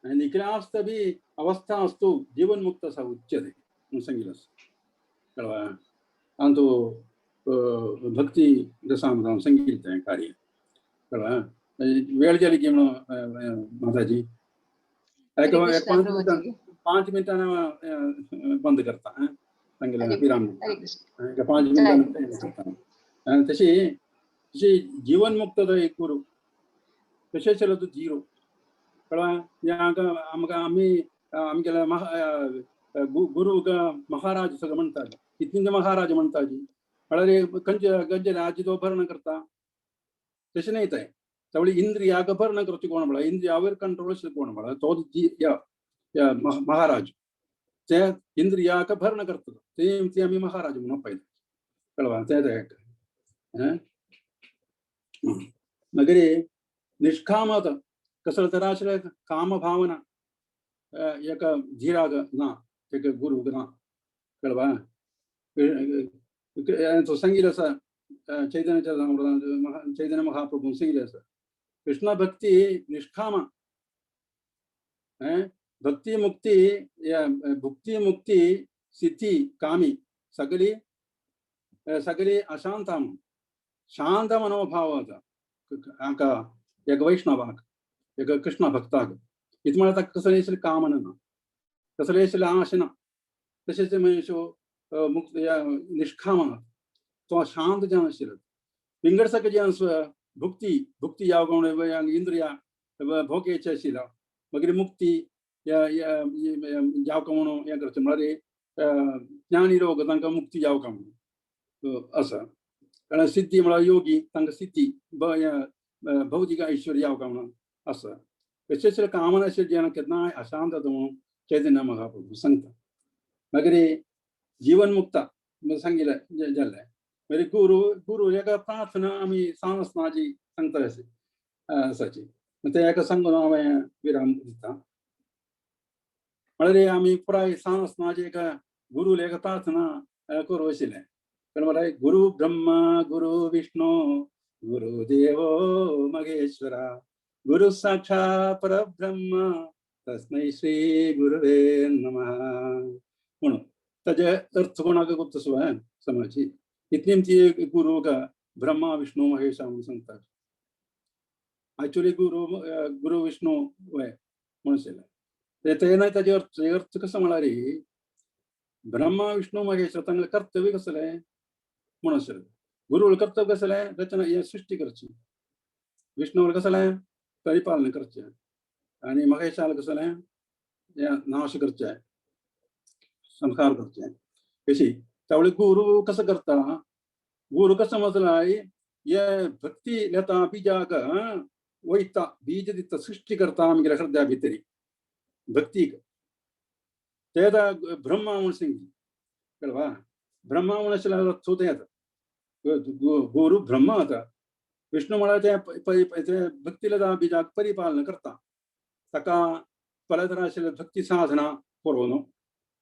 निखिलास्तभी अवस्था अस्तु जीवन मुक्त सा उच्यते सांगितलं कळवा आणि तो भक्ती रसामृत संगीत कार्य कळवा वेळ झाली की माताजी 5 मिनिटांना बंद करता सांगितलं विराम 5 मिनिटांना तशी जीवन मुक्त एक गुरु तशेंच तो झिरो कळ्ळें आमकां आमी आमगेले गुरू महाराज सगळें म्हणटाले कितले महाराज म्हणटाली म्हळ्यार खंयचे राज्य तो भरण करता तशें न्हय तें त्यावेळी इंद्रियाक भरण करचे कोण म्हळ्यार इंद्रियावर कंट्रोल कोण म्हळ्यार तो महाराज ते इंद्रियाक भरण करता ते आमी महाराज म्हणून पळयता कळ्ळें तें मागीर निष्कामत कसले तर आसले काम भावना एका धीराग ना एक गुरूक ना कळवा तो सांगिल्लो आसा चैतन्य महाप्रभून सांगिल्लें आसा कृष्ण भक्ती निष्काम भक्ती मुक्ती भुक्ती मुक्ती स्थिती कामी सगळी अशांत शांत मनोभावाचा आमकां एक वैष्णवाक एक कृष्ण भक्ताक इत म्हळ्यार ताका कसलें दिसलें कामना ना कसलें दिसलें आश ना तशेंच मनीस मुक्त निष्काम तो शांत जावन आशिल्लो पिंगडसक जे भुक्ती यावं इंद्रिया भोगेचे आशिल्लो मागीर मुक्ती जावका म्हणून हें करचें म्हळ्यार ज्ञानी लोक तांकां मुक्ती जावका म्हणून आसा कारण सिद्धी म्हळ्यार योगी तांकां सिद्धी भौतिक ऐश्वर्य यावका म्हणून आसा तशेंच कामना अशें जेन्ना केन्नाय अशांत जाता म्हणून चैतन्य महाप्रभू सांगता मागीर जीवन मुक्ता सांगिल्लें जाल्लें मागीर गुरू एका प्रार्थना आमी सांगसनाची सांगता आसाची ते एका सांगून हांवें विराम दिता म्हळ्यार आमी पुराय सांगसनाची एका गुरूले एका प्रार्थना करूं आशिल्लें म्हळ्यार गुरु ब्रह्मा गुरु विष्णू गुरुदेव महेश्वरा गुरु साक्षात परब्रह्म तस्मै श्री गुरुवे नमः म्हणून ताजे अर्थ कोणाक गुप्त समाची इतली ती गुरु ब्रह्मा विष्णू महेश म्हणून सांगतात एक्चुअली गुरु विष्णू वय म्हणून आशिल्लें तेन्ना ताजे अर्थ कसो म्हळ्यार ब्रह्मा विष्णू महेश तांकां कर्तव्य कसलें म्हणून आशिल्लें गुरु कर्तव्य कसलें रचना हे सृष्टी करची विष्णू कसलें परिपालन करचें आनी महेशाल कसलें हें नाश करचें संस्कार करचें अशी त्यावेळी गुरु कसो करता गुरु कसो म्हटल्यार हे भक्ती लेता बिजाक वयता बीज दिता सृष्टी करता आमगे हृदया भितरी भक्तीक तेदा ब्रह्मा म्हणून सांगिल्लें कळवा ब्रह्मा म्हणून आशिल्ल्यार अर्थ येता गुरु ब्रह्मा जाता विष्णू म्हळ्यार ते भक्ती लेता बिजाक परिपालन करता ताका पलतरा आशिल्ले भक्ती साधना पुरोवन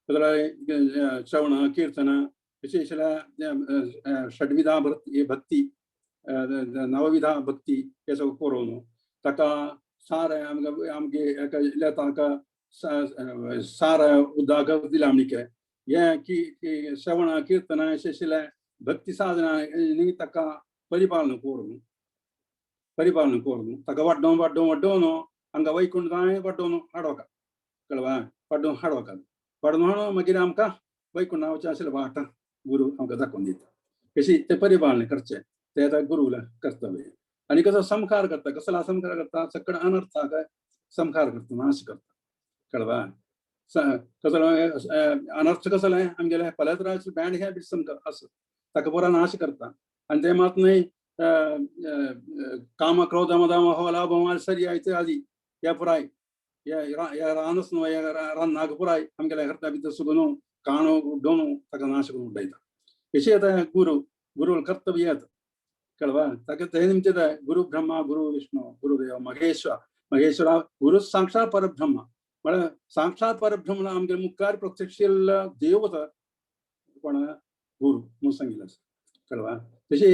श्रवण कीर्तन विशेषल्या षड्विधा भक्ती नवविधा भक्ती हे सगळं पुरोवन ताका सारें आमगे लेतांक सारा उद्दाग दिलामनिके या की श्रवण कीर्तन शिशिला भक्ति साधना नि तक परिपालन कोरनु तक वड्डोनो अंग वैकुंठाय वड्डोनो हाडोका कलवा वड्डो हाडोका वड्डोनो मगिराम का वैकुंठाव चासिल वाटा गुरु अंग दकोंदिता कशी ते परिपालन करचे ते गुरुला कर्तव्य आणि कसं संस्कार करता कसला संस्कार करता सकड अनर्थ का संस्कार करता नाश करता कळवा कसला अनर्थ कसला आहे आमगेला पलत्राच बँड ह्या बिसम असं तक पुरा नाश करता आणि ते मात नाही काम क्रोध मद मोह लाभ सरी आयते आदि या पुराय या रानस नो या रान नागपुराय आमगेला हरता बित सुगनो कानो डोनो तक नाश करून उडायता विषय गुरु कर्तव्य कळवा तक ते निमित्त गुरु ब्रह्मा गुरु विष्णु गुरुदेव महेश्वर गुरु साक्षात परब्रह्म मला साक्षात परब्रह्म आमगे मुखार प्रत्यक्ष देवता पण गुरु म्हणून सांगितलं कळवा तसे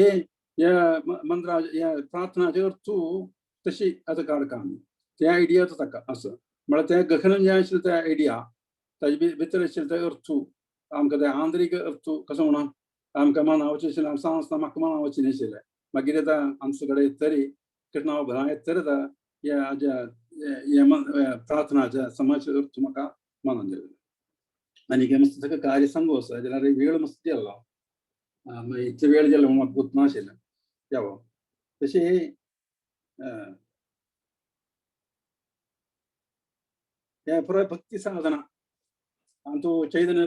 या मंत्रा या प्रार्थनाचे अर्थ तशी आता काढ काम त्या आयडियाच ताका असं मला त्या गखन जे असेल त्या आयडिया ताजे भितर असेल त्या अर्थ आमकां ते आंतरीक अर्थ कसं म्हणा आमकां मानावचें आशिल्लें सांगता म्हाका मानावचें नाशिल्लें मागीर येता आमचे कडेन तरी कृष्णा भरां येता तर या प्रार्थनाच्या समाजचे अर्थ म्हाका मानून दिले आनी मस्त ताका कार्य सांगू आसा जाल्यार वेळ मस्त गेलो इतले वेळ गेलो म्हाका गुर्त नाशिल्लें देवा तशें हे पुराय भक्ती साधना आणि तो चैतन्य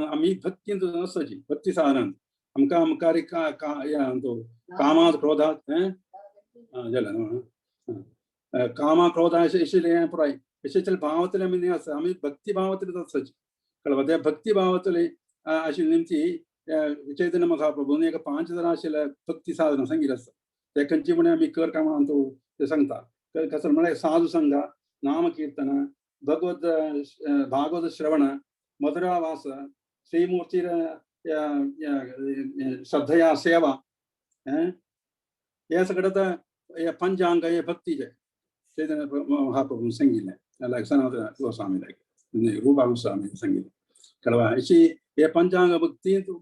आम्ही भक्तींत नसची भक्ती साधनांत आमकां मुखारी तो कामात क्रोधात जालें कामा क्रोधा अशें पुराय अशें भावांतले आमी न्ही आसा आमी भक्ती भावांतले वचची कळवा त्या भक्ती भावांतले आशिल्ली निमती चैतन्य महाप्रभून एक 5 जणां आशिल्ले भक्ती साधना सांगिल्लें आसा ते खंयची म्हण आमी कर कामां तो ते सांगता कसं म्हळ्यार साधू संघ नाम कीर्तन भागवत श्रवण मधुरावास श्रीमूर्ती श्रद्धया सेवा हे सगळं या पंचांग हे भक्तीचे चैतन्य महाप्रभून सांगिल्लें सनातन गोस्वामी रूपा गोस्वामी सांगिल्लें कळवा अशी हे पंचांग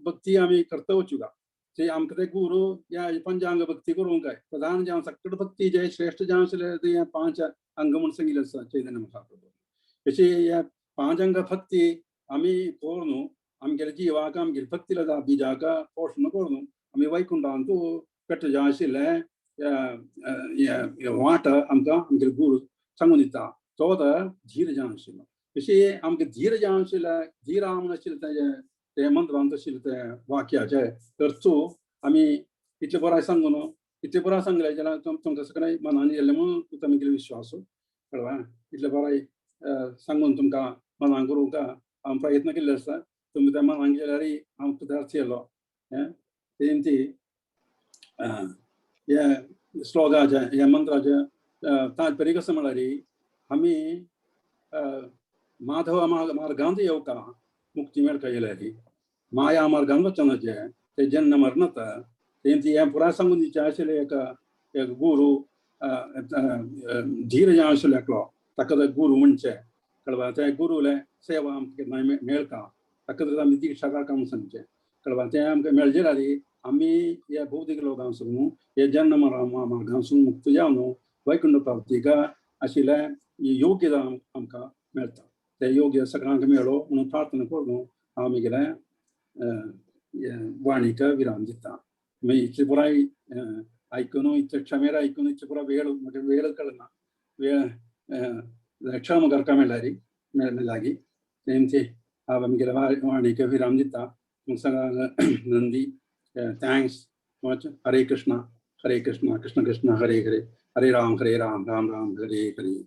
भक्ती आमी करता वचूं का ते आमकां ते गुरु या पंचांग भक्ती करूंक काय प्रधान जावन सकट भक्ती जे श्रेष्ठ जावन आशिल्ले ते 5 अंग म्हणून सांगिल्लें आसा चैतन्य महाप्रभू अशी या 5 अंग भक्ती आमी करून आमगेल्या जिवाक आमगेल्या भक्तीला बिजाक पोषण करून आमी वैकुंठांत कट जावन आशिल्लें वाट आमकां आमगेले गुरू सांगून दिता तो धीर जावन आशिल्लो अशी आमकां धीर जावन आशिल्लें धीरा म्हूण आशिल्लें ते मंत्रांत आशिल्लें ते वाक्याचे अर्थ आमी इतले बरें सांगून इतले बरें सांगलें जाल्यार तुमकां सगळें मनान येयलें म्हणून तुमगेलो विश्वास कळवा इतले बरें सांगून तुमकां मनान करूंक हांव प्रयत्न केल्ले आसा तुमी त्या मनान गेल्यार हांव पदार्थ येयलो तेंती ह्या श्लोकाचे ह्या मंत्राचे तात्पर्य कसं म्हळ्यार आमी माधव मार्गांत येवका मुक्ती मेळका येयल्यार माया मार्गान वचनाचे ते जन्म मरणत तेंती हें पुराय सांगून दिवचें आशिल्लें एक गुरू धीर जावन आशिल्लो एकलो ताका गुरू म्हणचे कळवा त्या गुरुले सेवा आमकां मेळका ताका तर आमी दिक्षा काडका म्हूण सांगचें कळवा तें आमकां मेळचें जाल्यार आमी ह्या भौतीक लोकांसून हे जन्म मार्गांसून मुक्त जावन वैकुंठ प्राप्तीक आशिल्लें योग्य आमकां मेळटा ते योग्य सगळ्यांक मेळो म्हणून प्रार्थना करून हांव म्हगेलें वाणीक विराम दिता मागीर इतले पुराय आयकून इतले क्षमेर आयकून इतले पुराय म्हाका वेळ कळना वेळ क्षम करता मेळ्ळ्यार लागीं तेंची हांव म्हगेल्या वाणीक विराम दिता सगळ्यांक नंदी थँक्स मच हरे कृष्णा कृष्ण कृष्ण हरे हरे हरे राम राम राम हरे हरे